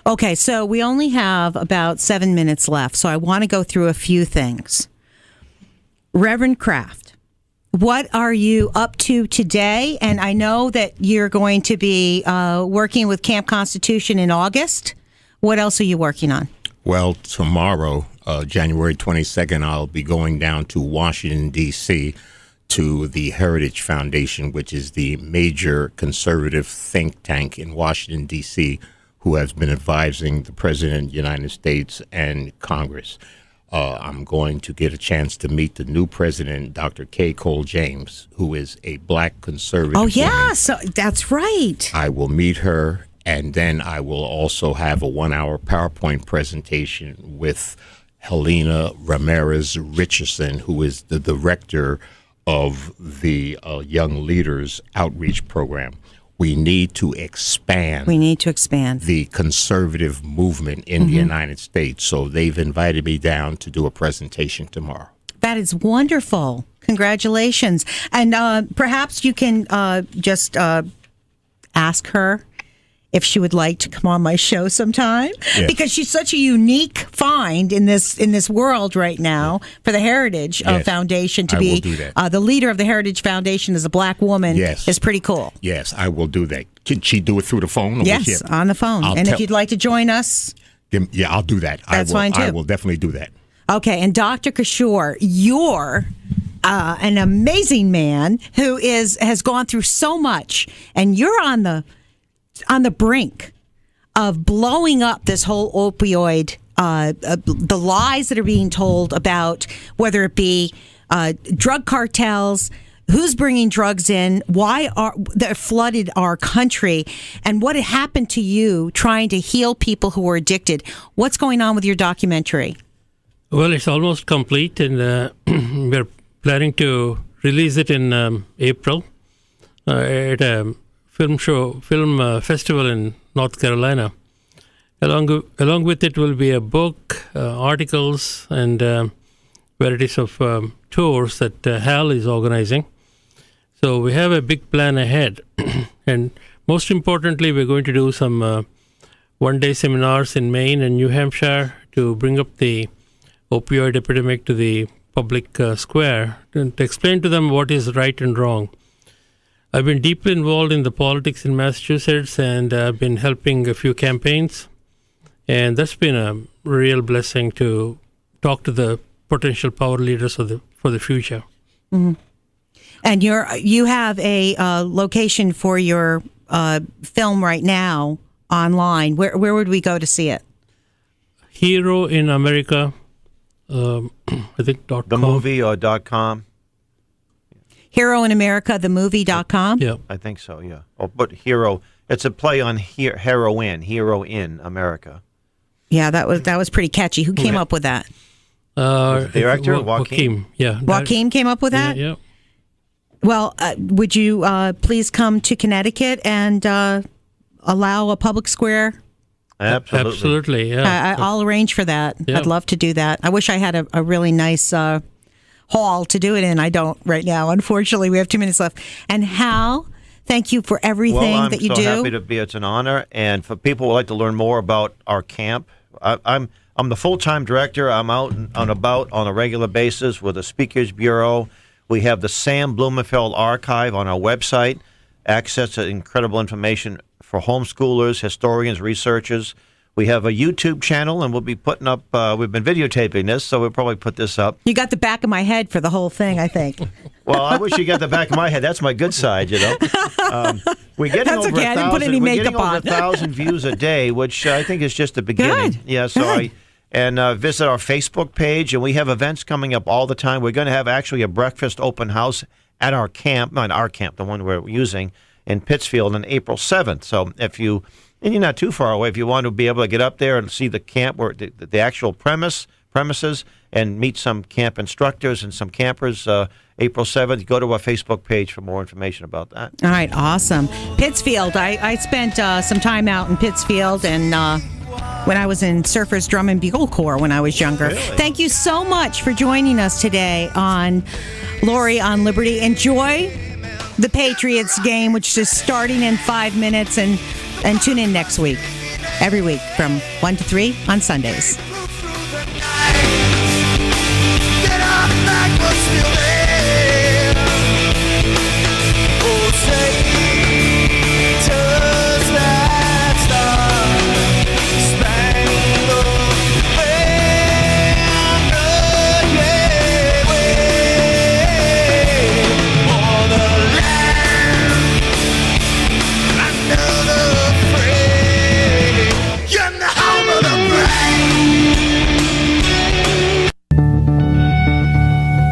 Okay, so we only have about 7 minutes left, so I want to go through a few things. Reverend Kraft, what are you up to today? And I know that you're going to be working with Camp Constitution in August. What else are you working on? Well, tomorrow, January 22nd, I'll be going down to Washington, D.C., to the Heritage Foundation, which is the major conservative think tank in Washington, D.C., who has been advising the President of the United States and Congress. I'm going to get a chance to meet the new president, Dr. Kay Cole James, who is a black conservative woman. So that's right. I will meet her, and then I will also have a 1-hour PowerPoint presentation with Helena Ramirez Richardson, who is the director of the Young Leaders Outreach Program. We need to expand. The conservative movement in the United States. So they've invited me down to do a presentation tomorrow. That is wonderful. Congratulations. And perhaps you can just ask her if she would like to come on my show sometime, because she's such a unique find in this world right now for the Heritage Foundation to be the leader of the Heritage Foundation as a black woman is pretty cool. Yes, I will do that. Can she do it through the phone? Yes, on the phone. And if you'd like to join us, I'll do that. That's fine too. I will definitely do that. Okay, and Dr. Kishore, you're an amazing man who has gone through so much, and you're on the brink of blowing up this whole opioid, the lies that are being told about whether it be drug cartels, who's bringing drugs in, why that flooded our country, and what had happened to you trying to heal people who were addicted. What's going on with your documentary? Well, it's almost complete, and we're planning to release it in April at a film festival in North Carolina. Along with it will be a book, articles, and varieties of tours that Hal is organizing. So we have a big plan ahead. And most importantly, we're going to do some one-day seminars in Maine and New Hampshire to bring up the opioid epidemic to the public square and to explain to them what is right and wrong. I've been deeply involved in the politics in Massachusetts, and I've been helping a few campaigns. And that's been a real blessing to talk to the potential power leaders for the future. Mm-hmm. And you have a location for your film right now online. Where would we go to see it? Hero in America, I think .com. The movie or .com. HeroInAmerica.com? Yeah. I think so, yeah. Oh, but Hero, it's a play on heroin, Hero in America. Yeah, that was pretty catchy. Who came up with that? The director, Joaquin. Yeah. Joaquin came up with that? Yeah. Well, would you please come to Connecticut and allow a public square? Absolutely, yeah. I'll arrange for that. Yeah. I'd love to do that. I wish I had a really nice hall to do it in. I don't right now. Unfortunately, we have 2 minutes left. And Hal, thank you for everything that you do. I'm so happy to be. It's an honor. And for people who would like to learn more about our camp, I'm the full-time director. I'm out and about on a regular basis with the Speakers Bureau. We have the Sam Blumenfeld Archive on our website. Access to incredible information for homeschoolers, historians, researchers. We have a YouTube channel, and we'll be putting up, we've been videotaping this, so we'll probably put this up. You got the back of my head for the whole thing, I think. Well, I wish you got the back of my head. That's my good side, you know. We're getting That's over okay. I didn't put any makeup on. 1,000 views a day, which I think is just the beginning. Good. Yeah, so Good. Visit our Facebook page, and we have events coming up all the time. We're going to have actually a breakfast open house at our camp, not our camp, the one we're using, in Pittsfield on April 7th. So and you're not too far away, if you want to be able to get up there and see the camp, where the actual premises, and meet some camp instructors and some campers, April 7th, go to our Facebook page for more information about that. All right, awesome. Pittsfield, I spent some time out in Pittsfield and when I was in Surfers Drum and Bugle Corps when I was younger. Really? Thank you so much for joining us today on Lori on Liberty. Enjoy the Patriots game, which is starting in 5 minutes, and tune in next week, every week from 1 to 3 on Sundays.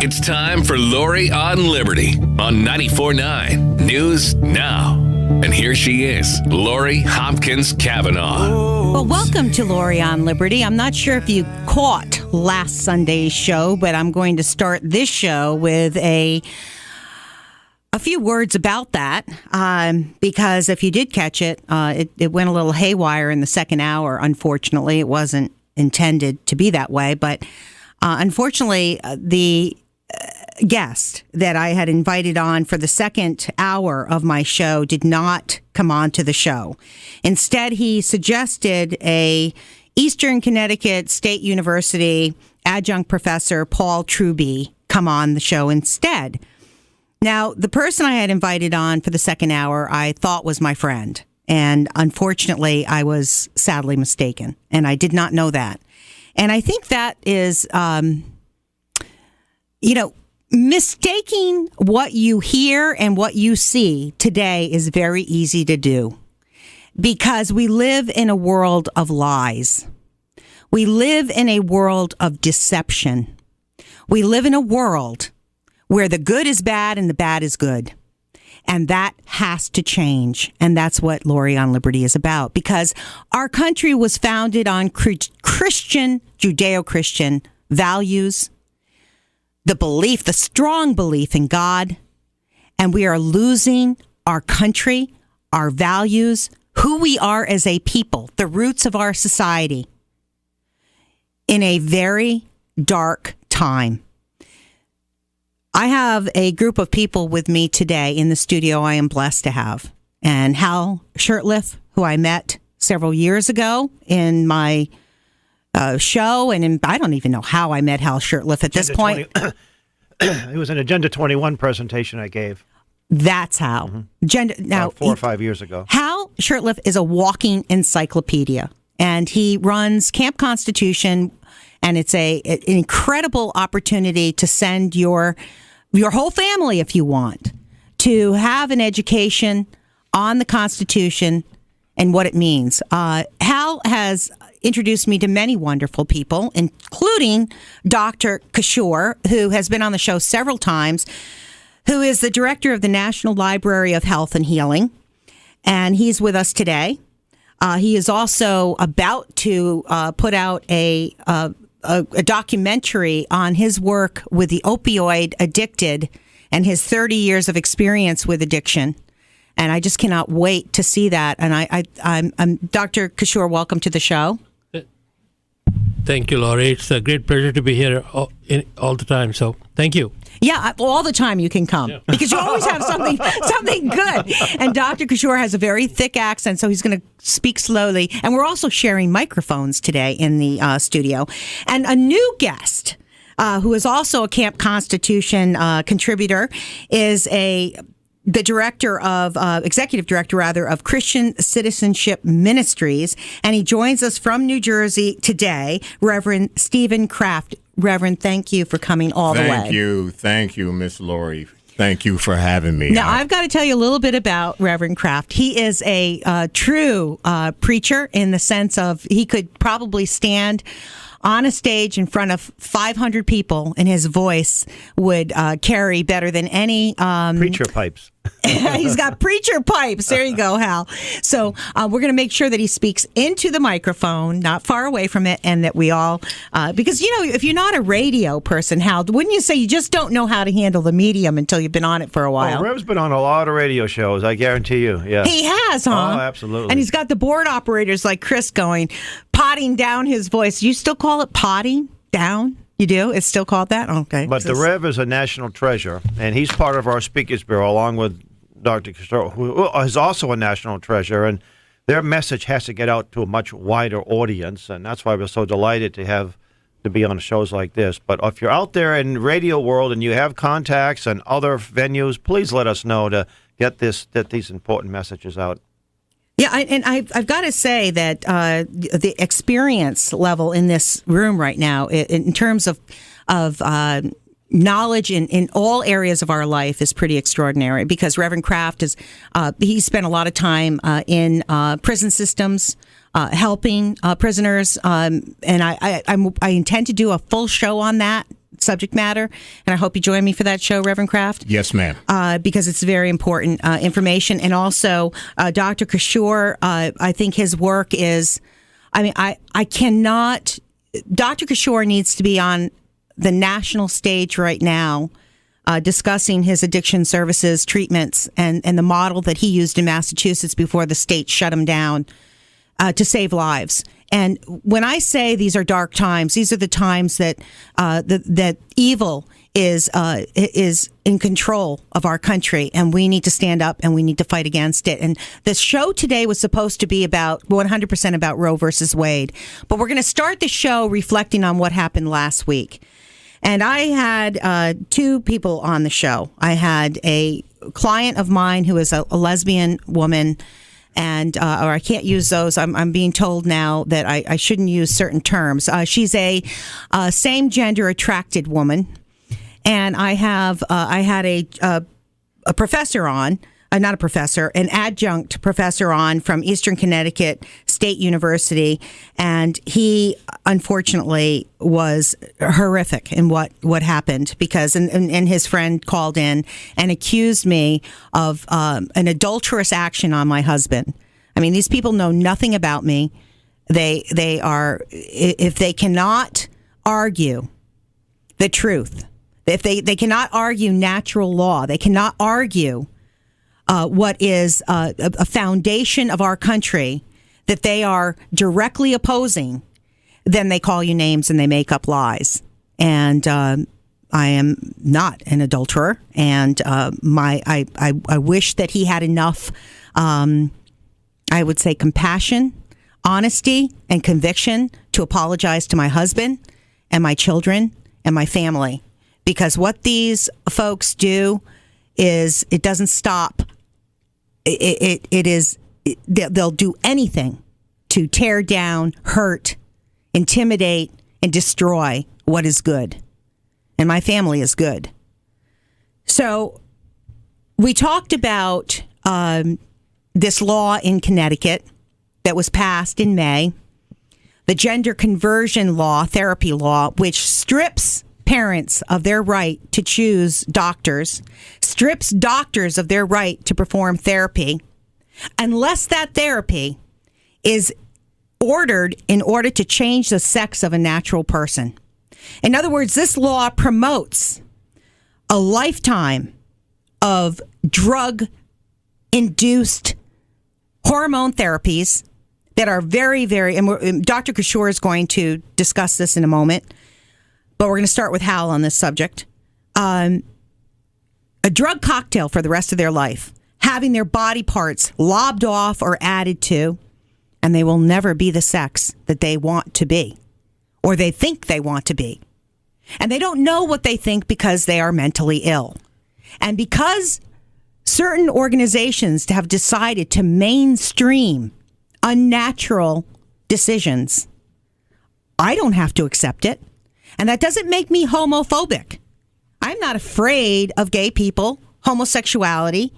It's time for Lori on Liberty on 94.9 News Now. And here she is, Lori Hopkins-Cavanagh. Well, welcome to Lori on Liberty. I'm not sure if you caught last Sunday's show, but I'm going to start this show with a few words about that, because if you did catch it, it went a little haywire in the second hour. Unfortunately, it wasn't intended to be that way, but unfortunately, the guest that I had invited on for the second hour of my show did not come on to the show. Instead, he suggested a Eastern Connecticut State University adjunct professor, Paul Truby, come on the show instead. Now, the person I had invited on for the second hour I thought was my friend, and unfortunately, I was sadly mistaken, and I did not know that. And I think that is, mistaking what you hear and what you see today is very easy to do, because we live in a world of lies. We live in a world of deception. We live in a world where the good is bad and the bad is good. And that has to change. And that's what Lori on Liberty is about, because our country was founded on Christian, Judeo-Christian values, the strong belief in God. And we are losing our country, our values, who we are as a people, the roots of our society, in a very dark time. I have a group of people with me today in the studio I am blessed to have. And Hal Shurtleff, who I met several years ago in my show, and I don't even know how I met Hal Shurtleff at this point. It was an Agenda 21 presentation I gave. That's how. Mm-hmm. Now, 4 or 5 years ago. Hal Shurtleff is a walking encyclopedia, and he runs Camp Constitution, and it's an incredible opportunity to send your whole family, if you want, to have an education on the Constitution and what it means. Hal has introduced me to many wonderful people, including Dr. Kishore, who has been on the show several times, who is the director of the National Library of Health and Healing, and he's with us today. He is also about to put out a a documentary on his work with the opioid addicted and his 30 years of experience with addiction. And I just cannot wait to see that. And I'm Dr. Kishore, welcome to the show. Thank you, Laurie. It's a great pleasure to be here all the time. So thank you. Yeah, all the time you can come because you always have something good. And Dr. Kishore has a very thick accent, so he's going to speak slowly. And we're also sharing microphones today in the studio. And a new guest who is also a Camp Constitution contributor is the director of executive director of Christian Citizenship Ministries, and he joins us from New Jersey today, Reverend Stephen Kraft. Reverend, thank you for coming all the way. Thank you, Miss Laurie. Thank you for having me. Now, I've got to tell you a little bit about Reverend Kraft. He is a true preacher in the sense of he could probably stand on a stage in front of 500 people, and his voice would carry better than any... preacher pipes. He's got preacher pipes. There you go, Hal. So we're going to make sure that he speaks into the microphone, not far away from it, and that we all... because, if you're not a radio person, Hal, wouldn't you say you just don't know how to handle the medium until you've been on it for a while? Oh, Rev's been on a lot of radio shows, I guarantee you. Yeah, he has, huh? Oh, absolutely. And he's got the board operators like Chris going, potting down his voice. You still call it potting down? You do? It's still called that? Okay. But the Rev is a national treasure, and he's part of our Speakers Bureau, along with Dr. Kishore, who is also a national treasure, and their message has to get out to a much wider audience, and that's why we're so delighted to be on shows like this. But if you're out there in radio world and you have contacts and other venues, please let us know to get these important messages out. Yeah, I've got to say that the experience level in this room right now, in terms of knowledge in all areas of our life, is pretty extraordinary. Because Reverend Kraft he spent a lot of time in prison systems, helping prisoners, and I intend to do a full show on that subject matter, and I hope you join me for that show, Reverend Kraft. Yes, ma'am. Because it's very important information. And also, Dr. Kishore, I think his work is, I cannot, Dr. Kishore needs to be on the national stage right now discussing his addiction services, treatments, and the model that he used in Massachusetts before the state shut him down to save lives. And when I say these are dark times, these are the times that that evil is in control of our country, and we need to stand up and we need to fight against it. And the show today was supposed to be about 100% about Roe versus Wade, but we're going to start the show reflecting on what happened last week. And I had two people on the show. I had a client of mine who is a lesbian woman. And or I can't use those. I'm being told now that I shouldn't use certain terms. She's a same gender attracted woman, and I had a professor on, not a professor, an adjunct professor on from Eastern Connecticut State University, and he unfortunately was horrific in what happened, because and his friend called in and accused me of an adulterous action on my husband. I mean, these people know nothing about me. They are, if they cannot argue the truth, if they cannot argue natural law, they cannot argue what is a foundation of our country that they are directly opposing, then they call you names and they make up lies. And I am not an adulterer, and I wish that he had enough, I would say, compassion, honesty, and conviction to apologize to my husband and my children and my family. Because what these folks do is, it doesn't stop. They'll do anything to tear down, hurt, intimidate, and destroy what is good. And my family is good. So we talked about this law in Connecticut that was passed in May, the gender conversion law, therapy law, which strips parents of their right to choose doctors, strips doctors of their right to perform therapy, unless that therapy is ordered in order to change the sex of a natural person. In other words, this law promotes a lifetime of drug-induced hormone therapies that are very, very, and Dr. Kishore is going to discuss this in a moment, but we're going to start with Hal on this subject. A drug cocktail for the rest of their life, having their body parts lobbed off or added to, and they will never be the sex that they want to be, or they think they want to be. And they don't know what they think because they are mentally ill. And because certain organizations have decided to mainstream unnatural decisions, I don't have to accept it. And that doesn't make me homophobic. I'm not afraid of gay people, homosexuality,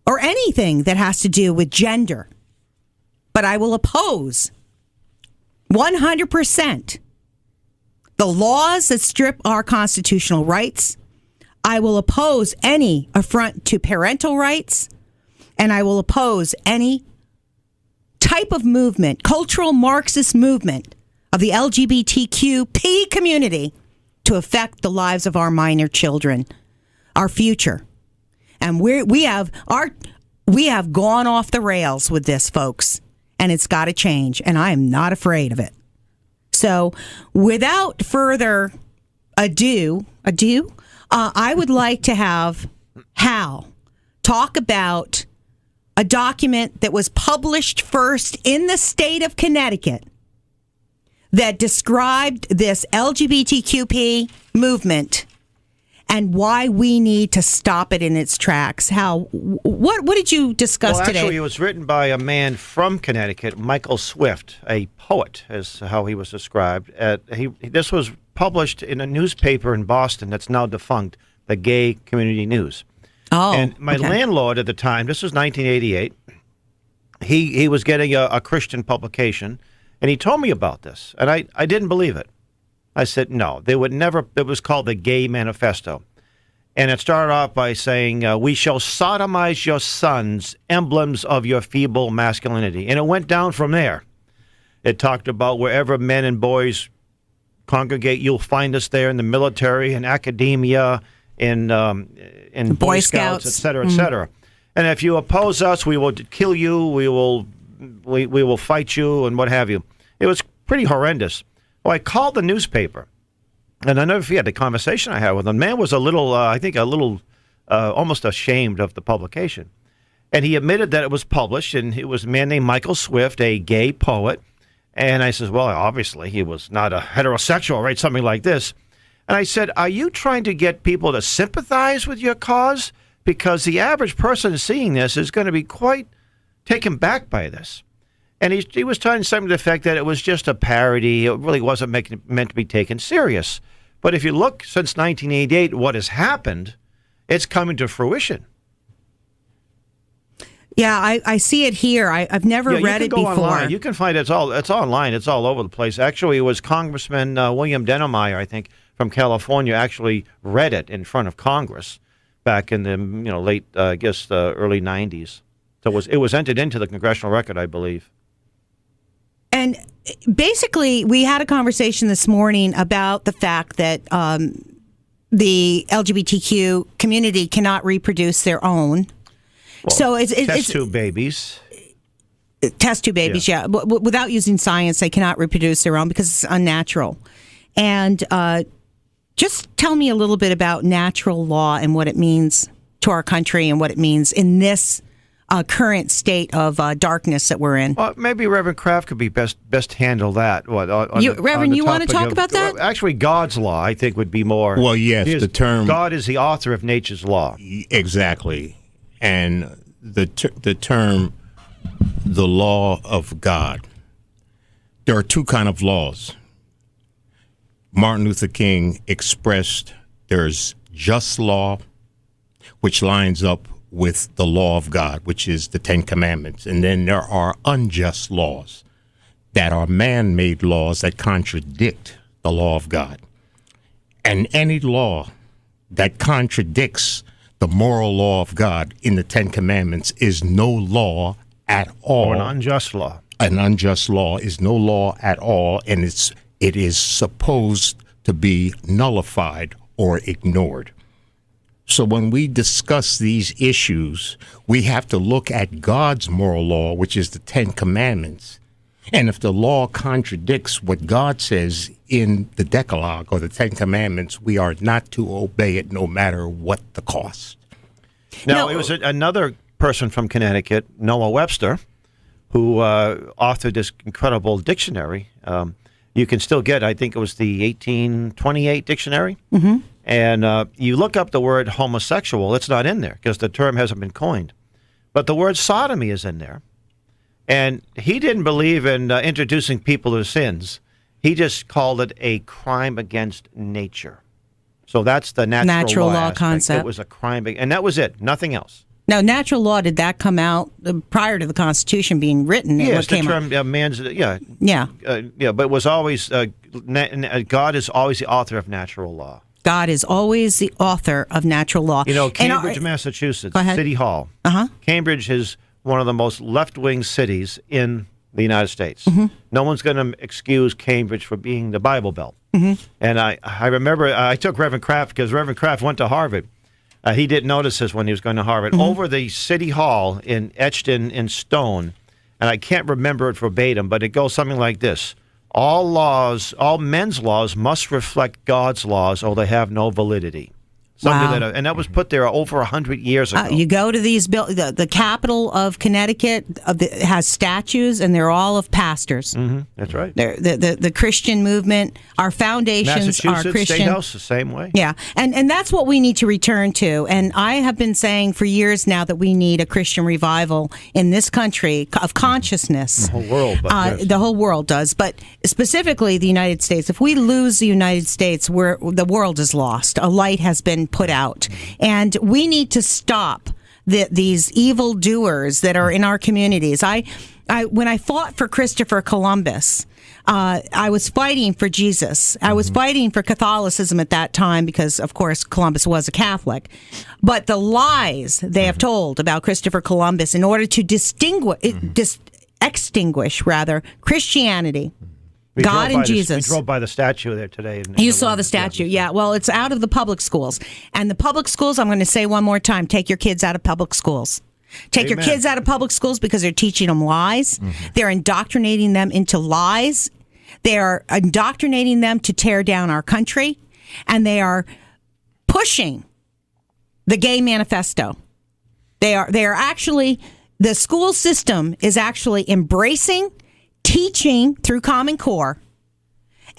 or anything that has to do with gender. But I will oppose 100% the laws that strip our constitutional rights. I will oppose any affront to parental rights. And I will oppose any type of movement, cultural Marxist movement of the LGBTQP community to affect the lives of our minor children, our future. And we have gone off the rails with this, folks, and it's got to change, and I am not afraid of it. So without further ado, I would like to have Hal talk about a document that was published first in the state of Connecticut that described this LGBTQP movement and why we need to stop it in its tracks. Hal, what did you discuss today? Actually, it was written by a man from Connecticut, Michael Swift, a poet, is how he was described. This was published in a newspaper in Boston that's now defunct, the Gay Community News. Oh, and my landlord at the time, this was 1988, he was getting a Christian publication, and he told me about this, and I didn't believe it. I said, no, they would never. It was called the Gay Manifesto. And it started off by saying, we shall sodomize your sons, emblems of your feeble masculinity. And it went down from there. It talked about wherever men and boys congregate, you'll find us there in the military, in academia, in Boy Scouts, et cetera, et cetera. And if you oppose us, we will kill you, we will fight you, and what have you. It was pretty horrendous. Well, I called the newspaper, and I never forget the conversation I had with him. The man was almost ashamed of the publication. And he admitted that it was published, and it was a man named Michael Swift, a gay poet. And I said, well, obviously he was not a heterosexual, right? Something like this. And I said, are you trying to get people to sympathize with your cause? Because the average person seeing this is going to be quite taken back by this. And he was trying something to the effect that it was just a parody. It really wasn't meant to be taken serious. But if you look since 1988, what has happened, it's coming to fruition. Yeah, I see it here. I've never read it before. Online. You can find it. It's online. It's all over the place. Actually, it was Congressman William Dennemeyer, I think, from California, actually read it in front of Congress back in the late, early 90s. So it was entered into the congressional record, I believe. And basically, we had a conversation this morning about the fact that the LGBTQ community cannot reproduce their own. Well, so it's test tube babies. Test tube babies, yeah. Without using science, they cannot reproduce their own because it's unnatural. And just tell me a little bit about natural law and what it means to our country and what it means in this current state of darkness that we're in. Well, maybe Reverend Kraft could be best handle that. Reverend, you want to talk about that? Actually, God's law, I think, would be more. Well, yes, the term God is the author of nature's law. Exactly, and the term the law of God. There are two kinds of laws. Martin Luther King expressed there's just law, which lines up with the law of God, which is the Ten Commandments. And then there are unjust laws that are man-made laws that contradict the law of God. And any law that contradicts the moral law of God in the Ten Commandments is no law at all. Or an unjust law. an unjust law is no law at all, and it is supposed to be nullified or ignored. So when we discuss these issues, we have to look at God's moral law, which is the Ten Commandments. And if the law contradicts what God says in the Decalogue or the Ten Commandments, we are not to obey it no matter what the cost. Now, it was another person from Connecticut, Noah Webster, who authored this incredible dictionary. You can still get, I think it was the 1828 dictionary. Mm-hmm. And you look up the word homosexual, it's not in there because the term hasn't been coined. But the word sodomy is in there. And he didn't believe in introducing people to sins. He just called it a crime against nature. So that's the natural law concept. It was a crime, and that was it, nothing else. Now, natural law, did that come out prior to the Constitution being written? Yes, the term man's, but it was always, God is always the author of natural law. God is always the author of natural law. You know, Cambridge, Massachusetts, City Hall. Cambridge is one of the most left-wing cities in the United States. Mm-hmm. No one's going to excuse Cambridge for being the Bible Belt. Mm-hmm. And I remember I took Reverend Kraft because Reverend Kraft went to Harvard. He didn't notice this when he was going to Harvard. Mm-hmm. Over the City Hall, etched in stone, and I can't remember it verbatim, but it goes something like this. All men's laws must reflect God's laws or they have no validity. And that was put there over 100 years ago. You go to these the capital of Connecticut has statues, and they're all of pastors. Mm-hmm. That's right. The Christian movement, our foundations are Christian. State House the same way. Yeah, and that's what we need to return to. And I have been saying for years now that we need a Christian revival in this country of consciousness. The whole world. The whole world does, but specifically the United States. If we lose the United States, the world is lost. A light has been put out, and we need to stop these evil doers that are in our communities. When I fought for Christopher Columbus, I was fighting for Jesus. I was fighting for Catholicism at that time because, of course, Columbus was a Catholic. But the lies they have told about Christopher Columbus in order to extinguish Christianity. God and Jesus. We drove by the statue there today. You saw the statue, yeah. Well, it's out of the public schools. And the public schools, I'm going to say one more time, take your kids out of public schools. Take your kids out of public schools because they're teaching them lies. Mm-hmm. They're indoctrinating them into lies. They are indoctrinating them to tear down our country. And they are pushing the gay manifesto. They are actually, the school system is actually embracing, teaching through Common Core,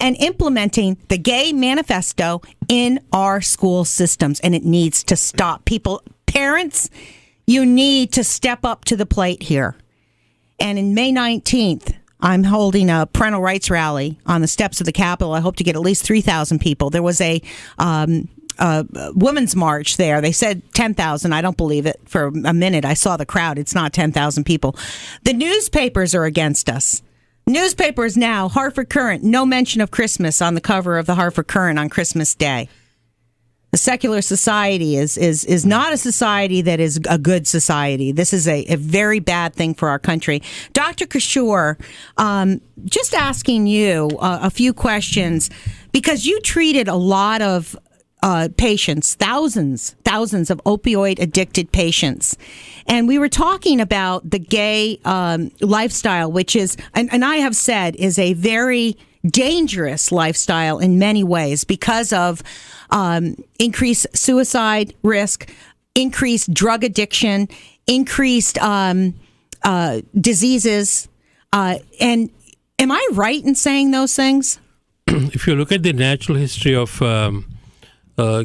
and implementing the gay manifesto in our school systems, and it needs to stop. Parents, you need to step up to the plate here. And in May 19th, I'm holding a parental rights rally on the steps of the Capitol. I hope to get at least 3,000 people. There was a women's march there. They said 10,000. I don't believe it for a minute. I saw the crowd. It's not 10,000 people. The newspapers are against us. Newspapers now, Hartford Courant, no mention of Christmas on the cover of the Hartford Courant on Christmas Day. The secular society is not a society that is a good society. This is a very bad thing for our country. Dr. Kishore, just asking you a few questions, because you treated a lot of patients, thousands of opioid-addicted patients. And we were talking about the gay lifestyle, which is, and I have said, is a very dangerous lifestyle in many ways because of increased suicide risk, increased drug addiction, increased diseases. And am I right in saying those things? If you look at the natural history of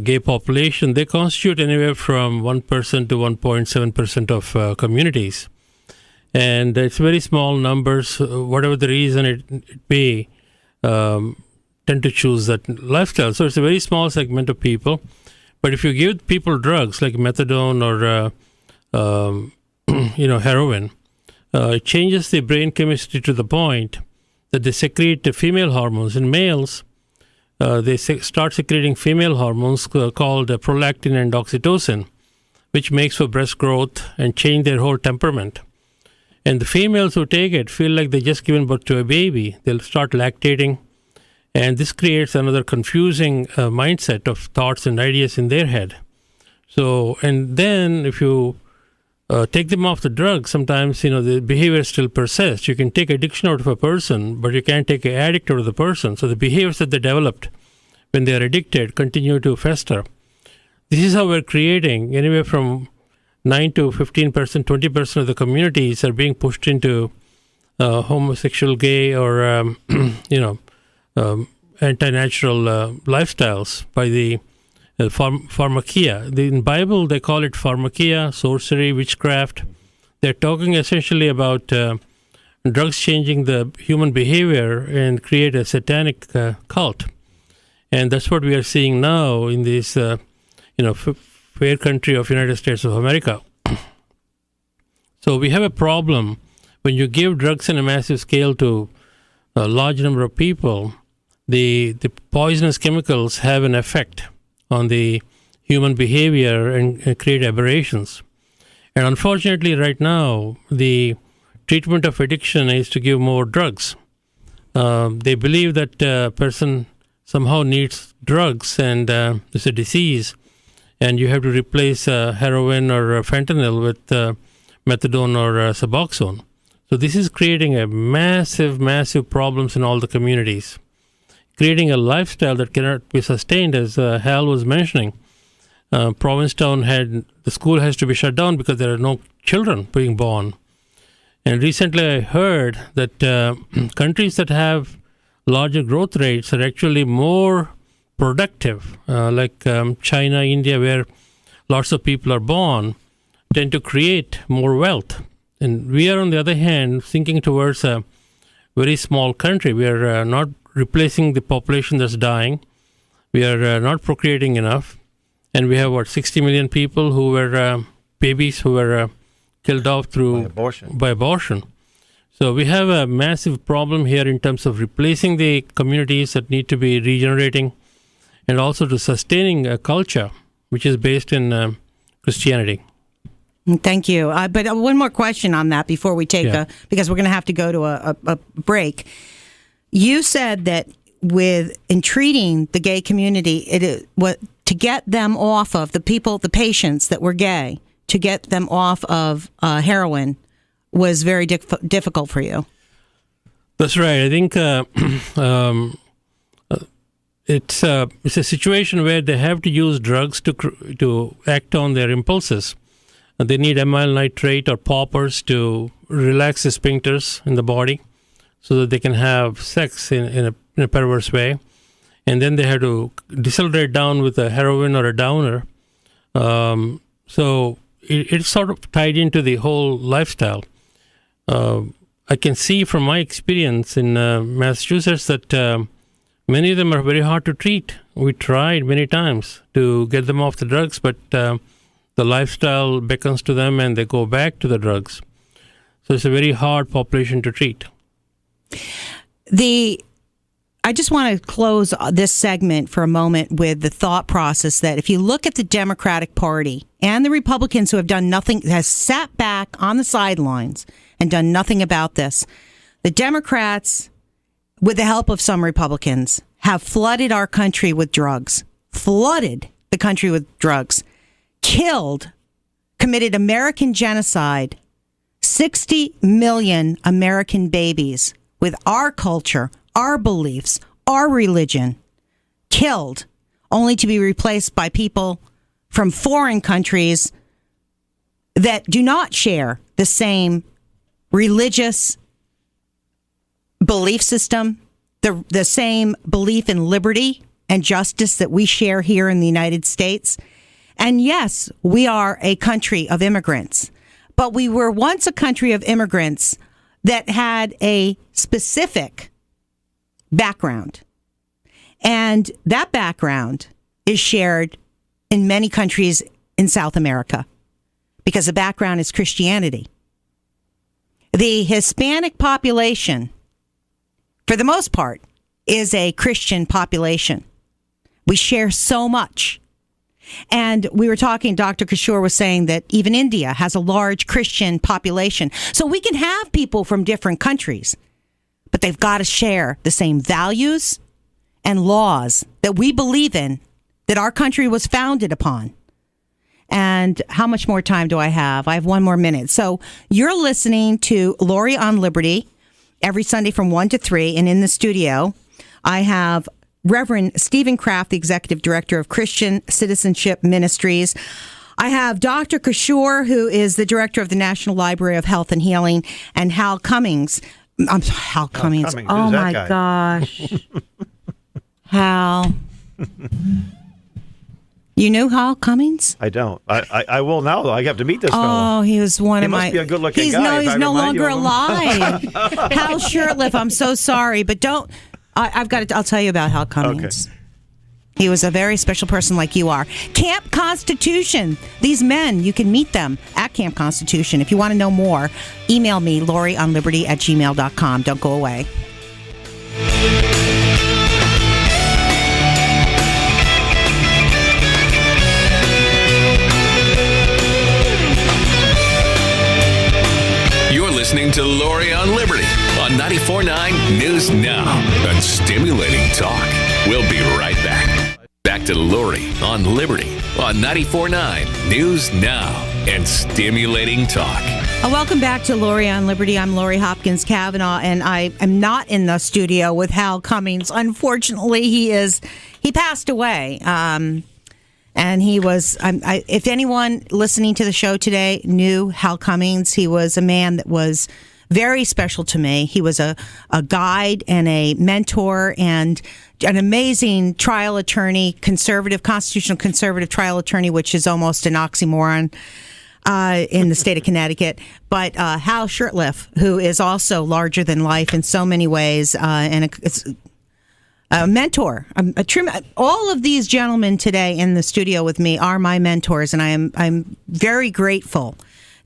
gay population, they constitute anywhere from 1% to 1.7% of communities. And it's very small numbers, whatever the reason it be, tend to choose that lifestyle. So it's a very small segment of people. But if you give people drugs like methadone or heroin, it changes the brain chemistry to the point that they secrete the female hormones. In males, they start secreting female hormones called prolactin and oxytocin, which makes for breast growth and change their whole temperament. And the females who take it feel like they just given birth to a baby. They'll start lactating. And this creates another confusing mindset of thoughts and ideas in their head. So, and then if you take them off the drug, sometimes, the behavior still persists. You can take addiction out of a person, but you can't take an addict out of the person. So the behaviors that they developed when they are addicted continue to fester. This is how we're creating anywhere from 9 to 15%, 20% of the communities are being pushed into homosexual, gay, or, anti-natural lifestyles by the pharmakia. In the Bible, they call it pharmakia, sorcery, witchcraft. They're talking essentially about drugs changing the human behavior and create a satanic cult. And that's what we are seeing now in this, fair country of United States of America. So we have a problem when you give drugs on a massive scale to a large number of people. The poisonous chemicals have an effect on the human behavior and create aberrations. And unfortunately, right now, the treatment of addiction is to give more drugs. They believe that a person somehow needs drugs and it's a disease, and you have to replace heroin or fentanyl with methadone or Suboxone. So this is creating a massive, massive problems in all the communities, creating a lifestyle that cannot be sustained, as Hal was mentioning. Provincetown the school has to be shut down because there are no children being born. And recently I heard that countries that have larger growth rates are actually more productive, like China, India, where lots of people are born, tend to create more wealth. And we are, on the other hand, thinking towards a very small country. We are not replacing the population that's dying. We are not procreating enough. And we have, 60 million people who were babies who were killed off by abortion. So we have a massive problem here in terms of replacing the communities that need to be regenerating, and also to sustaining a culture which is based in Christianity. Thank you. But one more question on that before we take because we're going to have to go to a break. You said that in treating the gay community, to get them off of the patients that were gay, to get them off of heroin was very difficult for you. That's right. I think it's a situation where they have to use drugs to act on their impulses. They need amyl nitrate or poppers to relax the sphincters in the body so that they can have sex in a perverse way. And then they have to decelerate down with a heroin or a downer. So it's sort of tied into the whole lifestyle. I can see from my experience in Massachusetts that many of them are very hard to treat. We tried many times to get them off the drugs, but the lifestyle beckons to them and they go back to the drugs. So it's a very hard population to treat. I just want to close this segment for a moment with the thought process that if you look at the Democratic Party and the Republicans who have done nothing, has sat back on the sidelines and done nothing about this, the Democrats, with the help of some Republicans, have flooded our country with drugs, committed American genocide, 60 million American babies with our culture, our beliefs, our religion, killed, only to be replaced by people from foreign countries that do not share the same religious belief system, the same belief in liberty and justice that we share here in the United States. And yes, we are a country of immigrants, but we were once a country of immigrants that had a specific background. And that background is shared in many countries in South America because the background is Christianity. The Hispanic population, for the most part, is a Christian population. We share so much. And we were talking, Dr. Kishore was saying that even India has a large Christian population. So we can have people from different countries, but they've got to share the same values and laws that we believe in, that our country was founded upon. And how much more time do I have? I have 1 more minute. So you're listening to Lori on Liberty every Sunday from 1 to 3. And in the studio, I have Reverend Stephen Kraft, the Executive Director of Christian Citizenship Ministries. I have Dr. Kishore, who is the Director of the National Library of Health and Healing, and Hal Cummings. Hal Cummings. Oh, my gosh. Hal. You knew Hal Cummings? I don't. I will now, though. I have to meet this fellow. Oh, he was one he of my... He must be a good-looking guy. No, he's no longer alive. Hal Shurtleff, I'm so sorry, but don't... I've got to... I'll tell you about Hal Cummings. Okay. He was a very special person like you are. Camp Constitution. These men, you can meet them at Camp Constitution. If you want to know more, email me, LoriOnLiberty@gmail.com. Don't go away. You're listening to Lori on Liberty on 94.9 News Now and stimulating talk. We'll be right back. Back to Lori on Liberty on 94.9 News Now and stimulating talk. Welcome back to Lori on Liberty. I'm Lori Hopkins-Cavanagh, and I am not in the studio with Hal Cummings. Unfortunately, he passed away. And he was, if anyone listening to the show today knew Hal Cummings, he was a man that was very special to me. He was a guide and a mentor and an amazing trial attorney, constitutional conservative trial attorney, which is almost an oxymoron in the state of Connecticut. But Hal Shurtleff, who is also larger than life in so many ways, and a mentor. All of these gentlemen today in the studio with me are my mentors, and I'm very grateful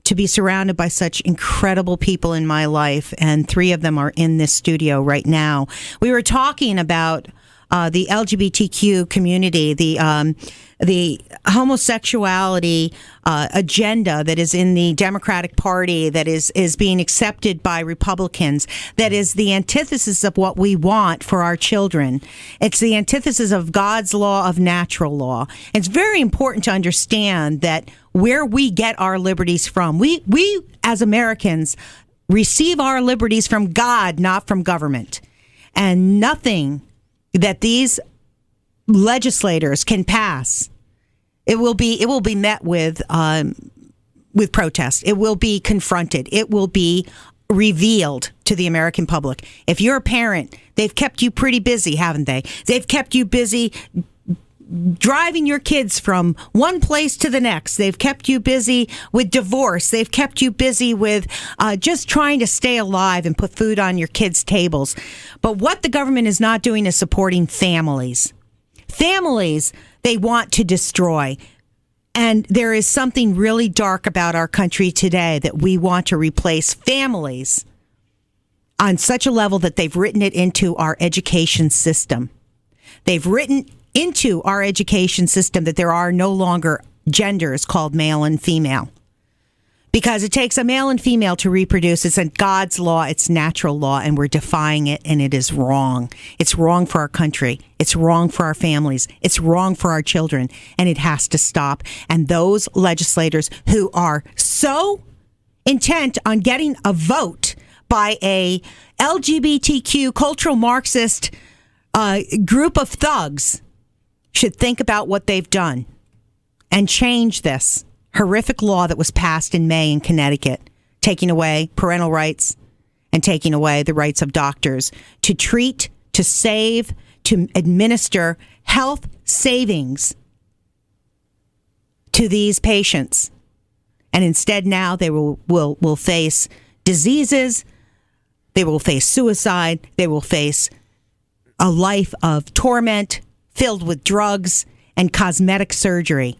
to be surrounded by such incredible people in my life, and 3 of them are in this studio right now. We were talking about the LGBTQ community, the homosexuality agenda that is in the Democratic Party, that is being accepted by Republicans, that is the antithesis of what we want for our children. It's the antithesis of God's law of natural law. It's very important to understand that where we get our liberties from, we as Americans receive our liberties from God, not from government. And nothing that these legislators can pass, it will be met with protest. It will be confronted. It will be revealed to the American public. If you're a parent, they've kept you pretty busy, haven't they? They've kept you busy driving your kids from one place to the next. They've kept you busy with divorce. They've kept you busy with just trying to stay alive and put food on your kids' tables. But what the government is not doing is supporting families. Families they want to destroy. And there is something really dark about our country today that we want to replace families on such a level that they've written it into our education system. They've written into our education system that there are no longer genders called male and female. Because it takes a male and female to reproduce. It's in God's law, it's natural law, and we're defying it, and it is wrong. It's wrong for our country. It's wrong for our families. It's wrong for our children, and it has to stop. And those legislators who are so intent on getting a vote by a LGBTQ cultural Marxist group of thugs should think about what they've done and change this horrific law that was passed in May in Connecticut, taking away parental rights and taking away the rights of doctors to treat, to save, to administer health savings to these patients. And instead now they will face diseases, they will face suicide, they will face a life of torment filled with drugs and cosmetic surgery.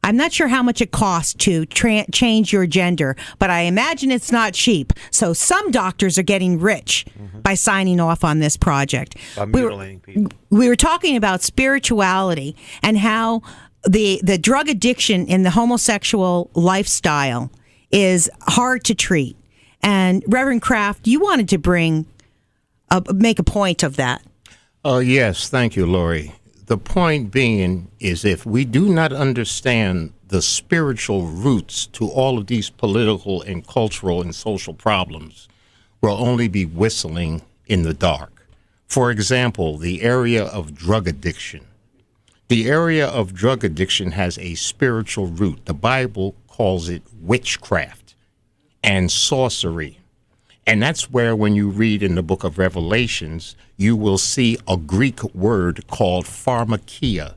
I'm not sure how much it costs to change your gender, but I imagine it's not cheap. So some doctors are getting rich by signing off on this project. By mutilating people. We were talking about spirituality and how the drug addiction in the homosexual lifestyle is hard to treat. And Reverend Kraft, you wanted to make a point of that. Yes, thank you, Lori. The point being is if we do not understand the spiritual roots to all of these political and cultural and social problems, we'll only be whistling in the dark. For example, the area of drug addiction. The area of drug addiction has a spiritual root. The Bible calls it witchcraft and sorcery. And that's where, when you read in the book of Revelations, you will see a Greek word called pharmakia,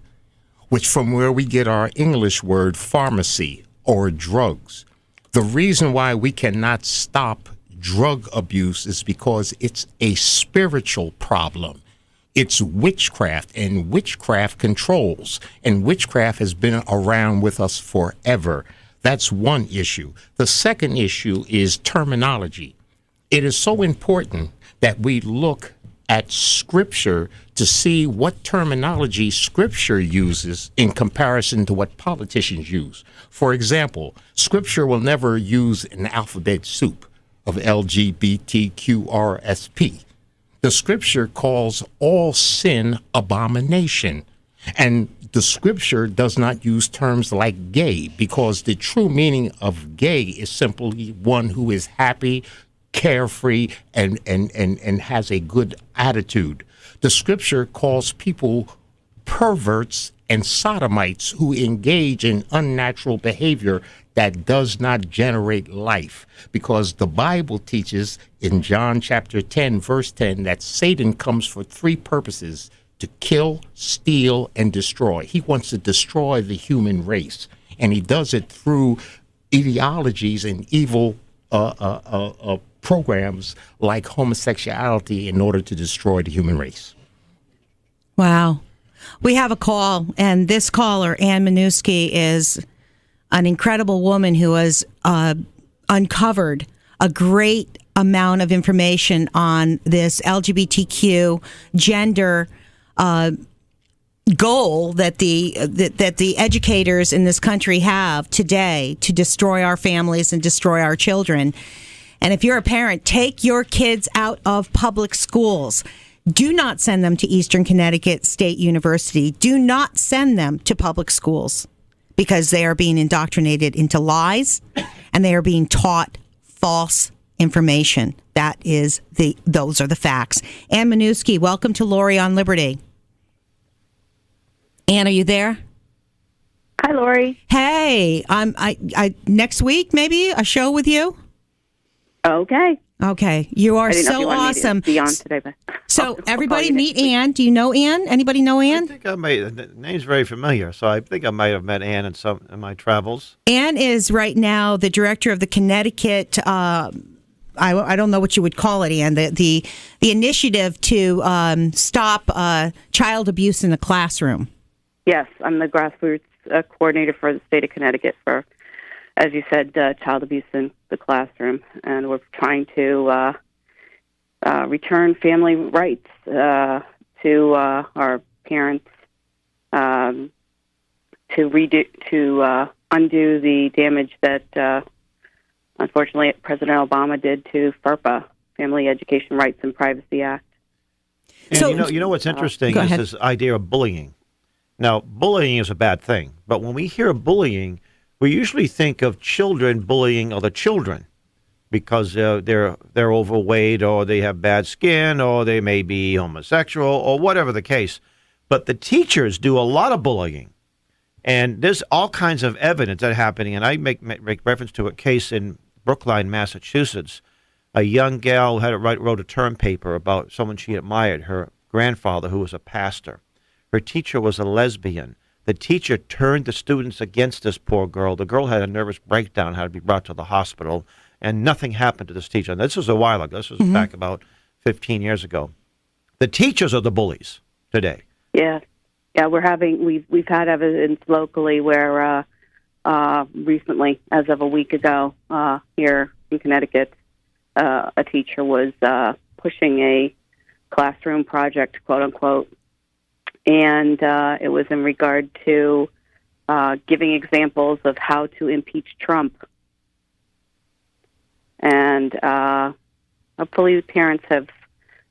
which from where we get our English word pharmacy or drugs. The reason why we cannot stop drug abuse is because it's a spiritual problem. It's witchcraft, and witchcraft controls, and witchcraft has been around with us forever. That's one issue. The second issue is terminology. It is so important that we look at Scripture to see what terminology Scripture uses in comparison to what politicians use. For example, Scripture will never use an alphabet soup of LGBTQRSP. The Scripture calls all sin abomination. And the Scripture does not use terms like gay, because the true meaning of gay is simply one who is happy, carefree, and has a good attitude. The Scripture calls people perverts and sodomites who engage in unnatural behavior that does not generate life, because the Bible teaches in John chapter 10, verse 10, that Satan comes for three purposes: to kill, steal, and destroy. He wants to destroy the human race, and he does it through ideologies and evil programs like homosexuality in order to destroy the human race. Wow. We have a call, and this caller, Ann Minuski, is an incredible woman who has uncovered a great amount of information on this LGBTQ gender goal that the educators in this country have today to destroy our families and destroy our children. And if you're a parent, take your kids out of public schools. Do not send them to Eastern Connecticut State University. Do not send them to public schools, because they are being indoctrinated into lies and they are being taught false information. Those are the facts. Ann Minuski, welcome to Lori on Liberty. Ann, are you there? Hi, Lori. Hey, I next week maybe a show with you. Okay. You are so you awesome. Me to be on today, but so everybody meet Ann. Do you know Ann? Anybody know Ann? I think the name's very familiar, so I think I might have met Ann in my travels. Ann is right now the director of the Connecticut. I don't know what you would call it, Ann. The initiative to stop child abuse in the classroom. Yes, I'm the grassroots coordinator for the state of Connecticut for, as you said, child abuse in the classroom, and we're trying to return family rights to our parents, to undo the damage that unfortunately President Obama did to FERPA, Family Education Rights and Privacy Act. And so, you know what's interesting is this idea of bullying. Now, bullying is a bad thing, but when we hear bullying, we usually think of children bullying other children because they're overweight, or they have bad skin, or they may be homosexual, or whatever the case. But the teachers do a lot of bullying, and there's all kinds of evidence that happening. And I make reference to a case in Brookline, Massachusetts. A young gal wrote a term paper about someone she admired, her grandfather, who was a pastor. Her teacher was a lesbian. The teacher turned the students against this poor girl. The girl had a nervous breakdown, had to be brought to the hospital, and nothing happened to this teacher. And this was a while ago. This was back about 15 years ago. The teachers are the bullies today. Yeah, we've had evidence locally where recently, as of a week ago, here in Connecticut, a teacher was pushing a classroom project, quote unquote, and it was in regard to giving examples of how to impeach Trump. And hopefully the parents have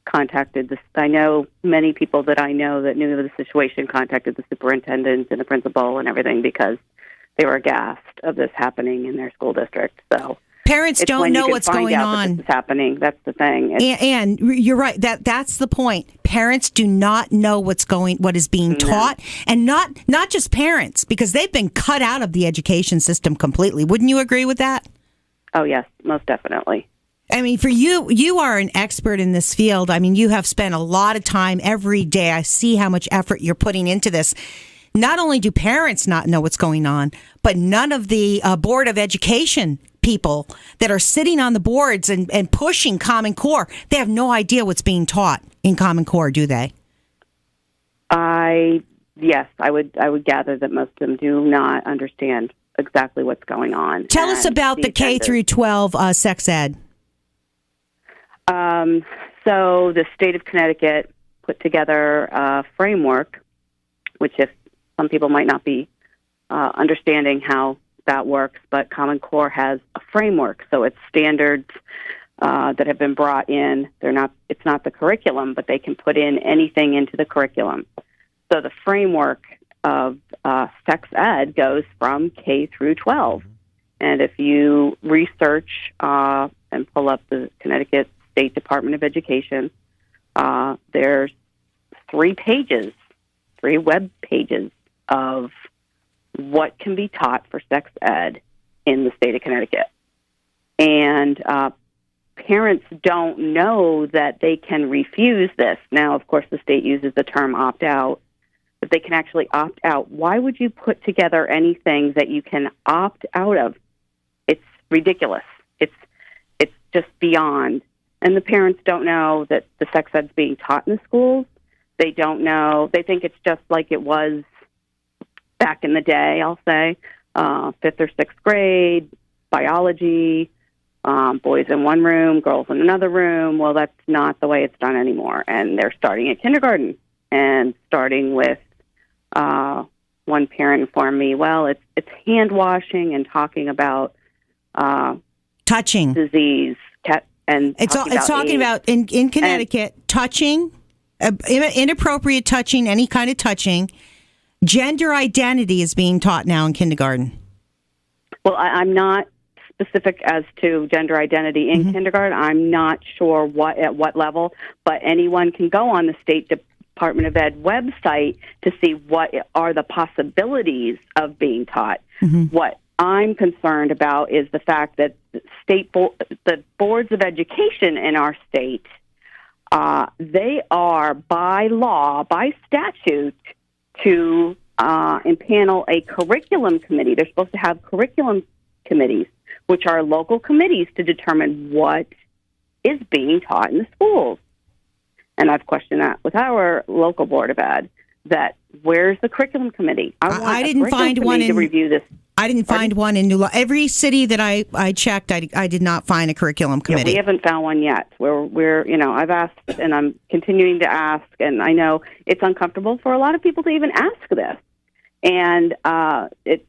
contacted this. I know many people that I know that knew of the situation contacted the superintendent and the principal and everything because they were aghast of this happening in their school district. So parents don't know what's going on. This is happening. That's the thing. And you're right. That's the point. Parents do not know what is being taught, and not just parents, because they've been cut out of the education system completely. Wouldn't you agree with that? Oh yes, most definitely. I mean, for you are an expert in this field. I mean, you have spent a lot of time every day. I see how much effort you're putting into this. Not only do parents not know what's going on, but none of the Board of Education people that are sitting on the boards and pushing Common Core, they have no idea what's being taught in Common Core, do they? Yes, I would gather that most of them do not understand exactly what's going on. Tell us about the K through 12 sex ed. So the state of Connecticut put together a framework, which if some people might not be understanding how that works, but Common Core has a framework, so it's standards that have been brought in. It's not the curriculum, but they can put in anything into the curriculum. So the framework of sex ed goes from K through 12. And if you research and pull up the Connecticut State Department of Education, there's 3 web pages of what can be taught for sex ed in the state of Connecticut. And parents don't know that they can refuse this. Now, of course, the state uses the term opt-out, but they can actually opt out. Why would you put together anything that you can opt out of? It's ridiculous. It's just beyond. And the parents don't know that the sex ed's being taught in the schools. They don't know. They think it's just like it was back in the day, I'll say, 5th or 6th grade, biology, boys in one room, girls in another room. Well, that's not the way it's done anymore. And they're starting at kindergarten and starting with one parent informed me, well, it's hand washing and talking about touching disease. And it's talking about in Connecticut, touching, inappropriate touching, any kind of touching. Gender identity is being taught now in kindergarten. Well, I'm not specific as to gender identity in kindergarten. I'm not sure at what level, but anyone can go on the State Department of Ed website to see what are the possibilities of being taught. What I'm concerned about is the fact that the boards of education in our state, they are by law, by statute, to impanel a curriculum committee. They're supposed to have curriculum committees, which are local committees to determine what is being taught in the schools. And I've questioned that with our local board of ed, that where's the curriculum committee? I didn't find one to review this. I didn't find one in New London. Every city that I checked, I did not find a curriculum committee. Yeah, we haven't found one yet. We're I've asked and I'm continuing to ask, and I know it's uncomfortable for a lot of people to even ask this. And it's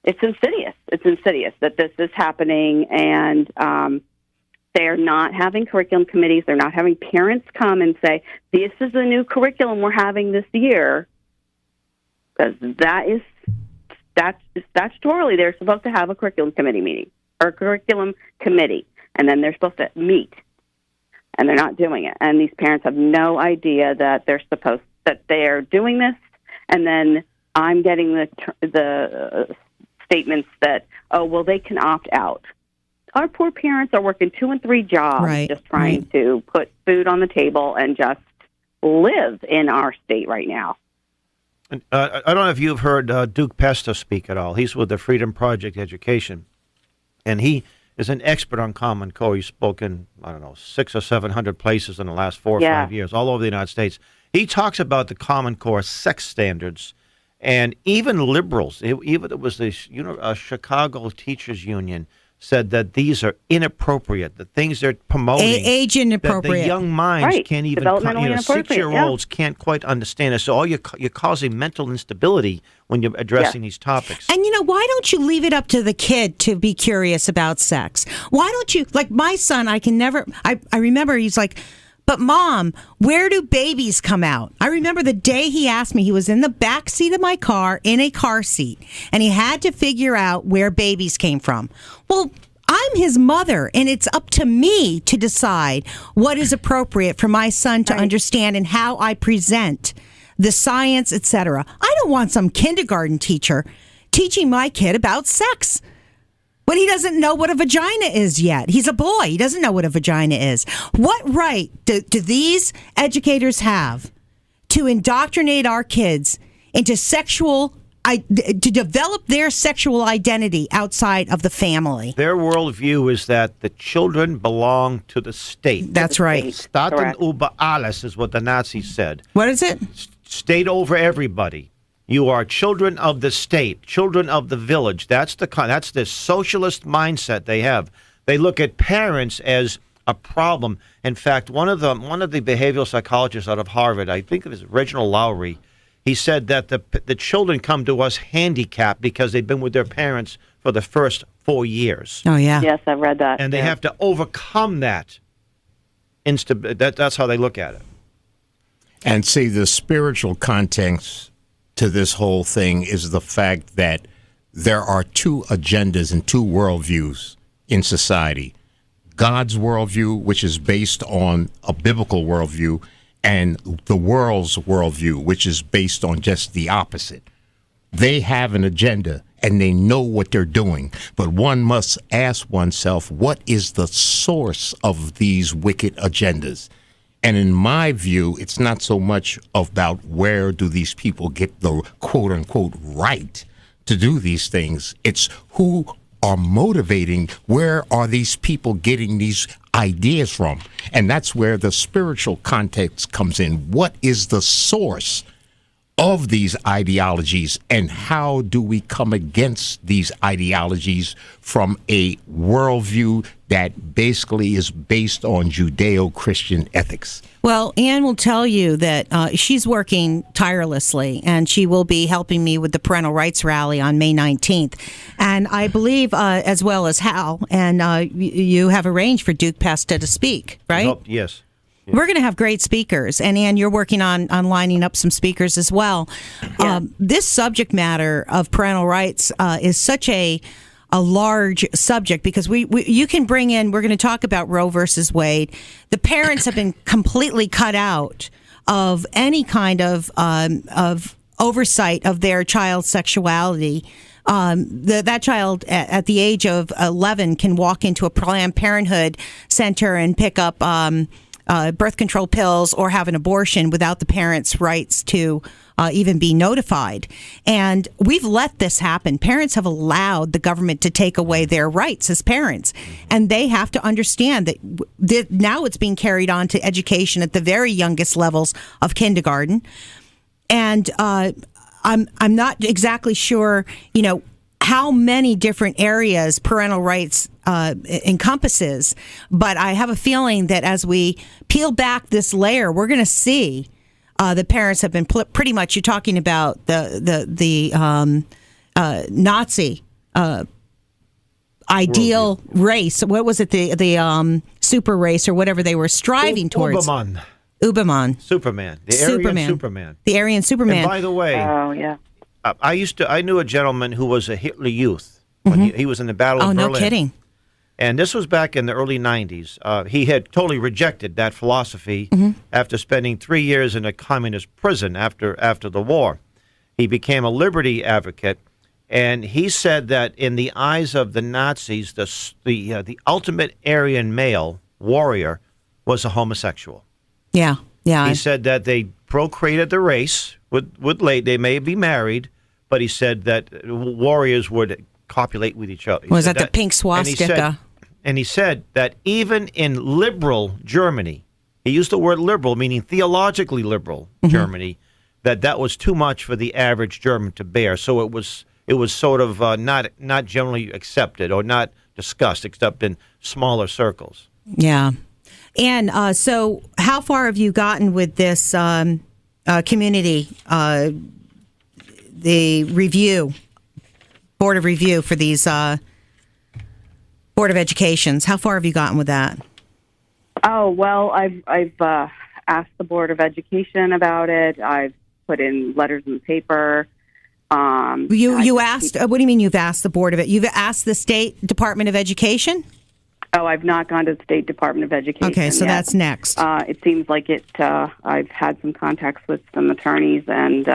insidious. It's insidious that this is happening, and they're not having curriculum committees. They're not having parents come and say, this is the new curriculum we're having this year, because that's statutorily they're supposed to have a curriculum committee meeting or curriculum committee, and then they're supposed to meet, and they're not doing it. And these parents have no idea that that they're doing this, and then I'm getting the statements that, oh, well, they can opt out. Our poor parents are working 2 and 3 jobs just trying to put food on the table and just live in our state right now. I don't know if you've heard Duke Pesta speak at all. He's with the Freedom Project Education, and he is an expert on Common Core. He's spoken, 600 or 700 places in the last 4 or 5 years, all over the United States. He talks about the Common Core sex standards, and even liberals. It was the Chicago Teachers Union said that these are inappropriate. The things they're promoting, age inappropriate. that the young minds can't even, Developmentally inappropriate, 6-year-olds can't quite understand it. So all you're causing mental instability when you're addressing these topics. And why don't you leave it up to the kid to be curious about sex? Why don't you, like my son, I remember he's like, but Mom, where do babies come out? I remember the day he asked me, he was in the back seat of my car in a car seat, and he had to figure out where babies came from. Well, I'm his mother, and it's up to me to decide what is appropriate for my son to understand and how I present the science, etc. I don't want some kindergarten teacher teaching my kid about sex when he doesn't know what a vagina is yet. He's a boy. He doesn't know what a vagina is. What right do these educators have to indoctrinate our kids into to develop their sexual identity outside of the family? Their worldview is that the children belong to the state. That's right. Staaten über alles is what the Nazis said. What is it? State over everybody. You are children of the state, children of the village. That's the socialist mindset they have. They look at parents as a problem. In fact, one of the behavioral psychologists out of Harvard, I think it was Reginald Lowry, he said that the children come to us handicapped because they've been with their parents for the first 4 years. Oh yeah. Yes, I've read that. And they have to overcome that. That's how they look at it. And see, the spiritual context to this whole thing is the fact that there are two agendas and two worldviews in society. God's worldview, which is based on a biblical worldview, and the world's worldview, which is based on just the opposite. They have an agenda, and they know what they're doing. But one must ask oneself, what is the source of these wicked agendas? And in my view, it's not so much about where do these people get the quote-unquote right to do these things. It's who are motivating, where are these people getting these ideas from? And that's where the spiritual context comes in. What is the source of these ideologies, and how do we come against these ideologies from a worldview that basically is based on Judeo-Christian ethics? Well, Anne will tell you that she's working tirelessly, and she will be helping me with the parental rights rally on May 19th. And I believe, as well as Hal, and you have arranged for Duke Pasta to speak, right? Yes. We're going to have great speakers. And Ann, you're working on lining up some speakers as well. Yeah. This subject matter of parental rights is such a large subject because you can bring in, we're going to talk about Roe versus Wade. The parents have been completely cut out of any kind of oversight of their child's sexuality. That child at the age of 11 can walk into a Planned Parenthood center and pick up birth control pills or have an abortion without the parents' rights to even be notified. And we've let this happen. Parents have allowed the government to take away their rights as parents. And they have to understand that now it's being carried on to education at the very youngest levels of kindergarten. And I'm not exactly sure, how many different areas parental rights encompasses, but I have a feeling that as we peel back this layer, we're going to see the parents have been pretty much. You're talking about the Nazi ideal race. What was it? The super race or whatever they were striving towards. Uberman. Superman. The Aryan Superman. The Aryan Superman. And by the way, oh yeah. I knew a gentleman who was a Hitler Youth when he was in the Battle of Berlin. Oh, no kidding. And this was back in the early 90s. He had totally rejected that philosophy after spending 3 years in a communist prison after the war. He became a liberty advocate, and he said that in the eyes of the Nazis, the ultimate Aryan male warrior was a homosexual. Yeah. He said that they procreated the race. They may be married, but he said that warriors would copulate with each other. Was that the pink swastika? And he said that even in liberal Germany, he used the word liberal, meaning theologically liberal Germany, that was too much for the average German to bear. So it was sort of not generally accepted or not discussed, except in smaller circles. Yeah. And so how far have you gotten with this community, the review, Board of Review for these Board of Educations? How far have you gotten with that? Oh, well, I've asked the Board of Education about it. I've put in letters in the paper. You asked? What do you mean you've asked the Board of it? You've asked the State Department of Education? Oh, I've not gone to the State Department of Education. Okay, so yet. that's next. It seems like it. I've had some contacts with some attorneys, and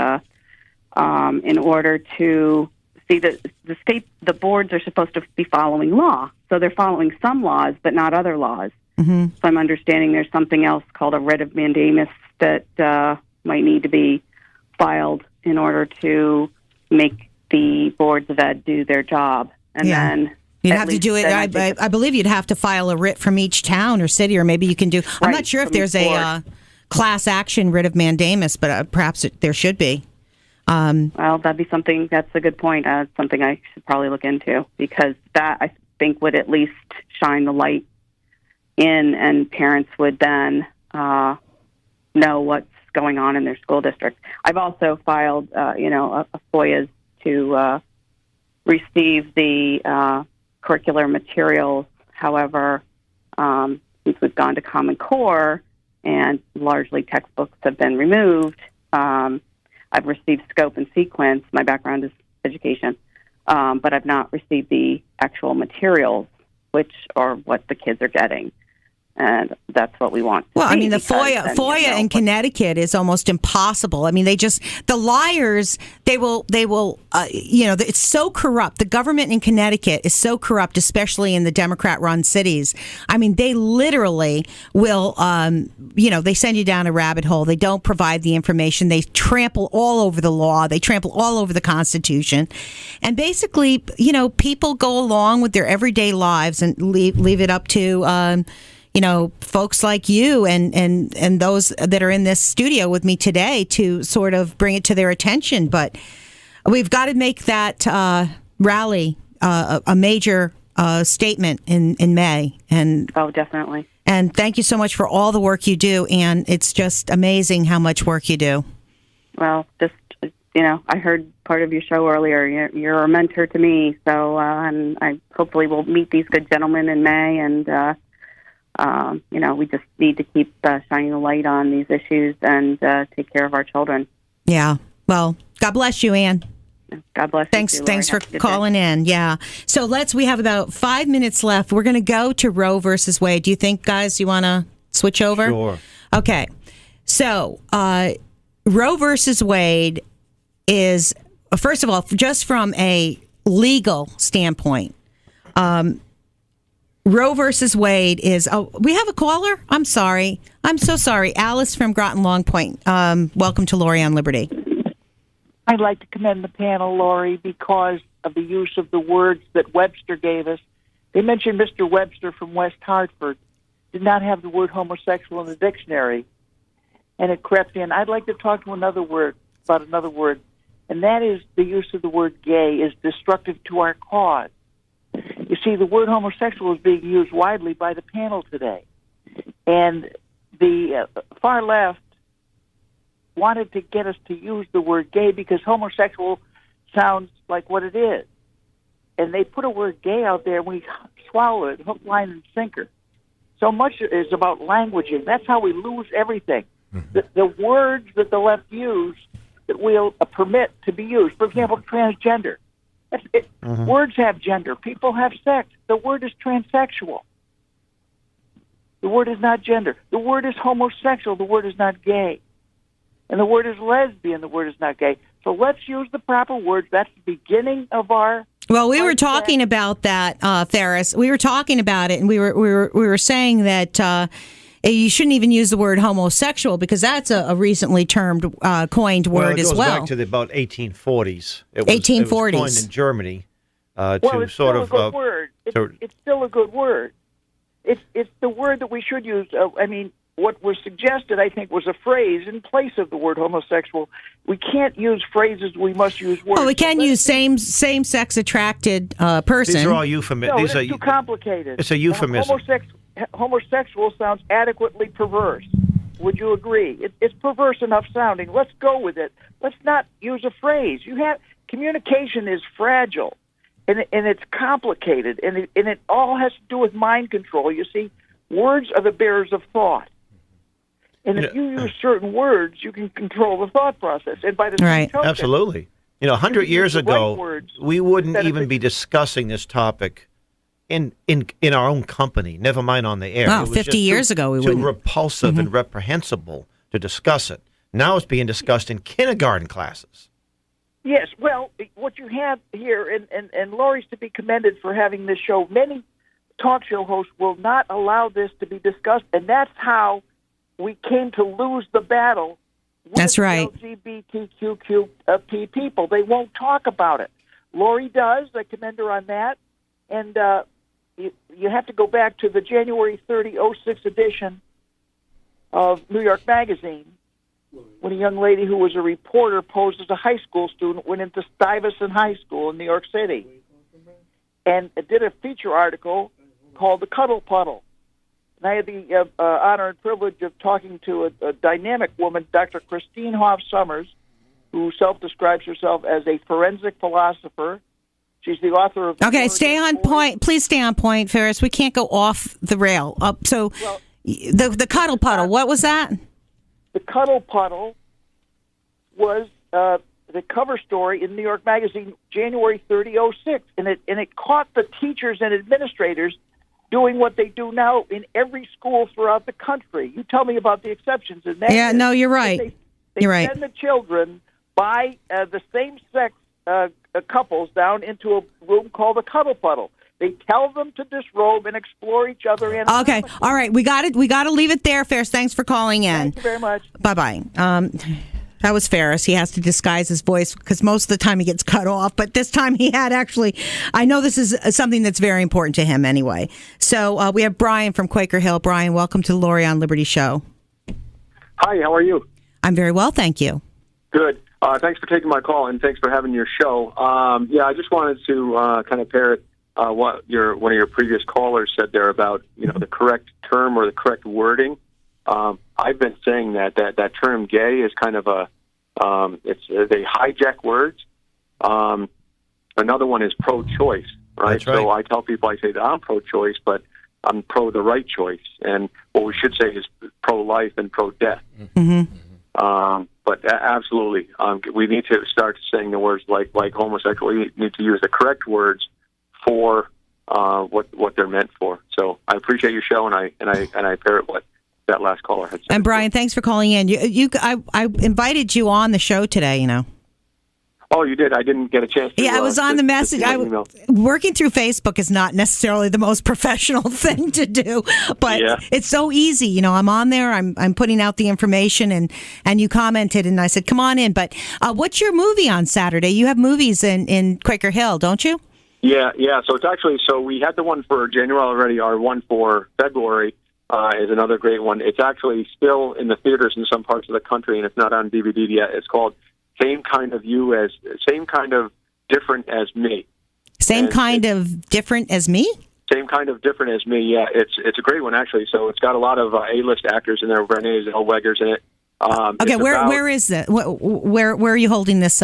in order to see the boards are supposed to be following law, so they're following some laws, but not other laws. Mm-hmm. So I'm understanding there's something else called a writ of mandamus that might need to be filed in order to make the boards of ed do their job, and then. You'd have to do it. I believe you'd have to file a writ from each town or city, or maybe you can do. I'm not sure if there's a class action writ of mandamus, but perhaps there should be. Well, that'd be something. That's a good point. Something I should probably look into, because that I think would at least shine the light in, and parents would then know what's going on in their school district. I've also filed, a FOIA to receive the curricular materials. However, since we've gone to Common Core and largely textbooks have been removed, I've received scope and sequence. My background is education, but I've not received the actual materials, which are what the kids are getting. And that's what we want. Well, I mean, the FOIA in Connecticut is almost impossible. I mean, the liars, they will, it's so corrupt. The government in Connecticut is so corrupt, especially in the Democrat-run cities. I mean, they literally will, they send you down a rabbit hole. They don't provide the information. They trample all over the law. They trample all over the Constitution. And basically, people go along with their everyday lives and leave it up to, folks like you and those that are in this studio with me today to sort of bring it to their attention. But we've got to make that rally a major statement in May. And oh, definitely. And thank you so much for all the work you do. And it's just amazing how much work you do. Well, I heard part of your show earlier. You're a mentor to me. So, and I hopefully will meet these good gentlemen in May, and we just need to keep shining the light on these issues and take care of our children. Yeah. Well, God bless you, Ann. God bless you. Thanks for calling in. Yeah. So we have about 5 minutes left. We're going to go to Roe versus Wade. Do you think, guys, you want to switch over? Sure. Okay. So Roe versus Wade is, first of all, just from a legal standpoint, Roe versus Wade is. Oh, we have a caller. I'm sorry. I'm so sorry. Alice from Groton Long Point. Welcome to Lori on Liberty. I'd like to commend the panel, Lori, because of the use of the words that Webster gave us. They mentioned Mr. Webster from West Hartford did not have the word homosexual in the dictionary, and it crept in. I'd like to talk to another word, and that is the use of the word gay is destructive to our cause. You see, the word homosexual is being used widely by the panel today. And the far left wanted to get us to use the word gay because homosexual sounds like what it is. And they put a word gay out there, and we swallow it, hook, line, and sinker. So much is about languaging. That's how we lose everything. Mm-hmm. The words that the left use that we'll permit to be used, for example, transgender. Mm-hmm. Words have gender. People have sex. The word is transsexual. The word is not gender. The word is homosexual. The word is not gay. And the word is lesbian. The word is not gay. So let's use the proper words. That's the beginning of our... Well, we were talking about that, Ferris. We were talking about it, and we were saying that you shouldn't even use the word homosexual because that's a recently coined word as well. It goes back to about 1840s. It was 1840s. coined in Germany it's still a good word. It's still a good word. It's the word that we should use. what was suggested, I think, was a phrase in place of the word homosexual. We can't use phrases. We must use words. Oh, we can use same-sex attracted person. These are all euphemisms. No, it's too complicated. It's a euphemism. Homosexual sounds adequately perverse. Would you agree? It's perverse enough sounding. Let's go with it. Let's not use a phrase. Communication is fragile, and it's complicated, and it all has to do with mind control. You see, words are the bearers of thought. And if you use certain words, you can control the thought process. And by the same token, absolutely. 100 years ago, we wouldn't even be discussing this topic in our own company, never mind on the air. Wow, 50 years ago, we wouldn't. Too repulsive and reprehensible to discuss it. Now it's being discussed in kindergarten classes. Yes, well, what you have here, and Lori's to be commended for having this show, many talk show hosts will not allow this to be discussed, and that's how we came to lose the battle with That's right. LGBTQ people. They won't talk about it. Lori does. I commend her on that. And you have to go back to the January 30, 2006 edition of New York Magazine, when a young lady who was a reporter posed as a high school student, went into Stuyvesant High School in New York City, and did a feature article called The Cuddle Puddle. And I had the honor and privilege of talking to a dynamic woman, Dr. Christine Hoff Summers, who self-describes herself as a forensic philosopher. She's the author of... Okay, stay on point. Please stay on point, Ferris. We can't go off the rail. The Cuddle Puddle, what was that? The Cuddle Puddle was the cover story in New York Magazine, January 30, 2006, and it caught the teachers and administrators doing what they do now in every school throughout the country. You tell me about the exceptions. And that no, you're right. They send the children by the same-sex couples down into a room called a Cuddle Puddle. They tell them to disrobe and explore each other. Okay, all right, we got to leave it there, Ferris. Thanks for calling in. Thank you very much. Bye-bye. That was Ferris. He has to disguise his voice because most of the time he gets cut off. But this time he had actually, I know this is something that's very important to him anyway. So we have Brian from Quaker Hill. Brian, welcome to the Lori on Liberty show. Hi, how are you? I'm very well, thank you. Good. Thanks for taking my call, and thanks for having your show. I just wanted to kind of parrot what one of your previous callers said there about the correct term or the correct wording. I've been saying that term "gay" is kind of they hijack words. Another one is pro-choice, right? That's right. So I tell people, I say that I'm pro-choice, but I'm pro the right choice, and what we should say is pro-life and pro-death. Mm-hmm. But absolutely, we need to start saying the words like homosexual. We need to use the correct words for what they're meant for. So I appreciate your show, and I parrot what that last caller had said. And Brian, thanks for calling in. I invited you on the show today. Oh, you did? I didn't get a chance to. Yeah, I was on the message. Working through Facebook is not necessarily the most professional thing to do, but it's so easy. I'm on there. I'm putting out the information, and you commented, and I said, come on in. But what's your movie on Saturday? You have movies in Quaker Hill, don't you? Yeah. So it's actually, we had the one for January already. Our one for February is another great one. It's actually still in the theaters in some parts of the country, and it's not on DVD yet. It's called Same Kind of Different as Me. Same kind of different as me? Same kind of different as me, yeah. It's a great one, actually. So it's got a lot of A-list actors in there. Renee Zellweger's in it. Okay, where is it? Where are you holding this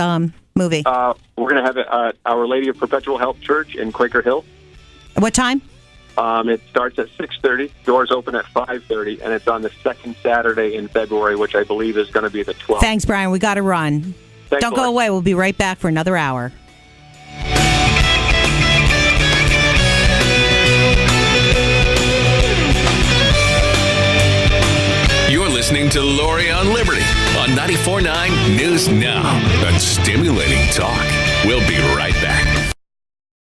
movie? We're going to have it at Our Lady of Perpetual Help Church in Quaker Hill. What time? It starts at 6:30. Doors open at 5:30, and it's on the second Saturday in February, which I believe is going to be the 12th. Thanks, Brian. We got to run. Thanks, Don't go away. We'll be right back for another hour. You're listening to Lori on Liberty on 94.9 News Now. And stimulating talk. We'll be right back.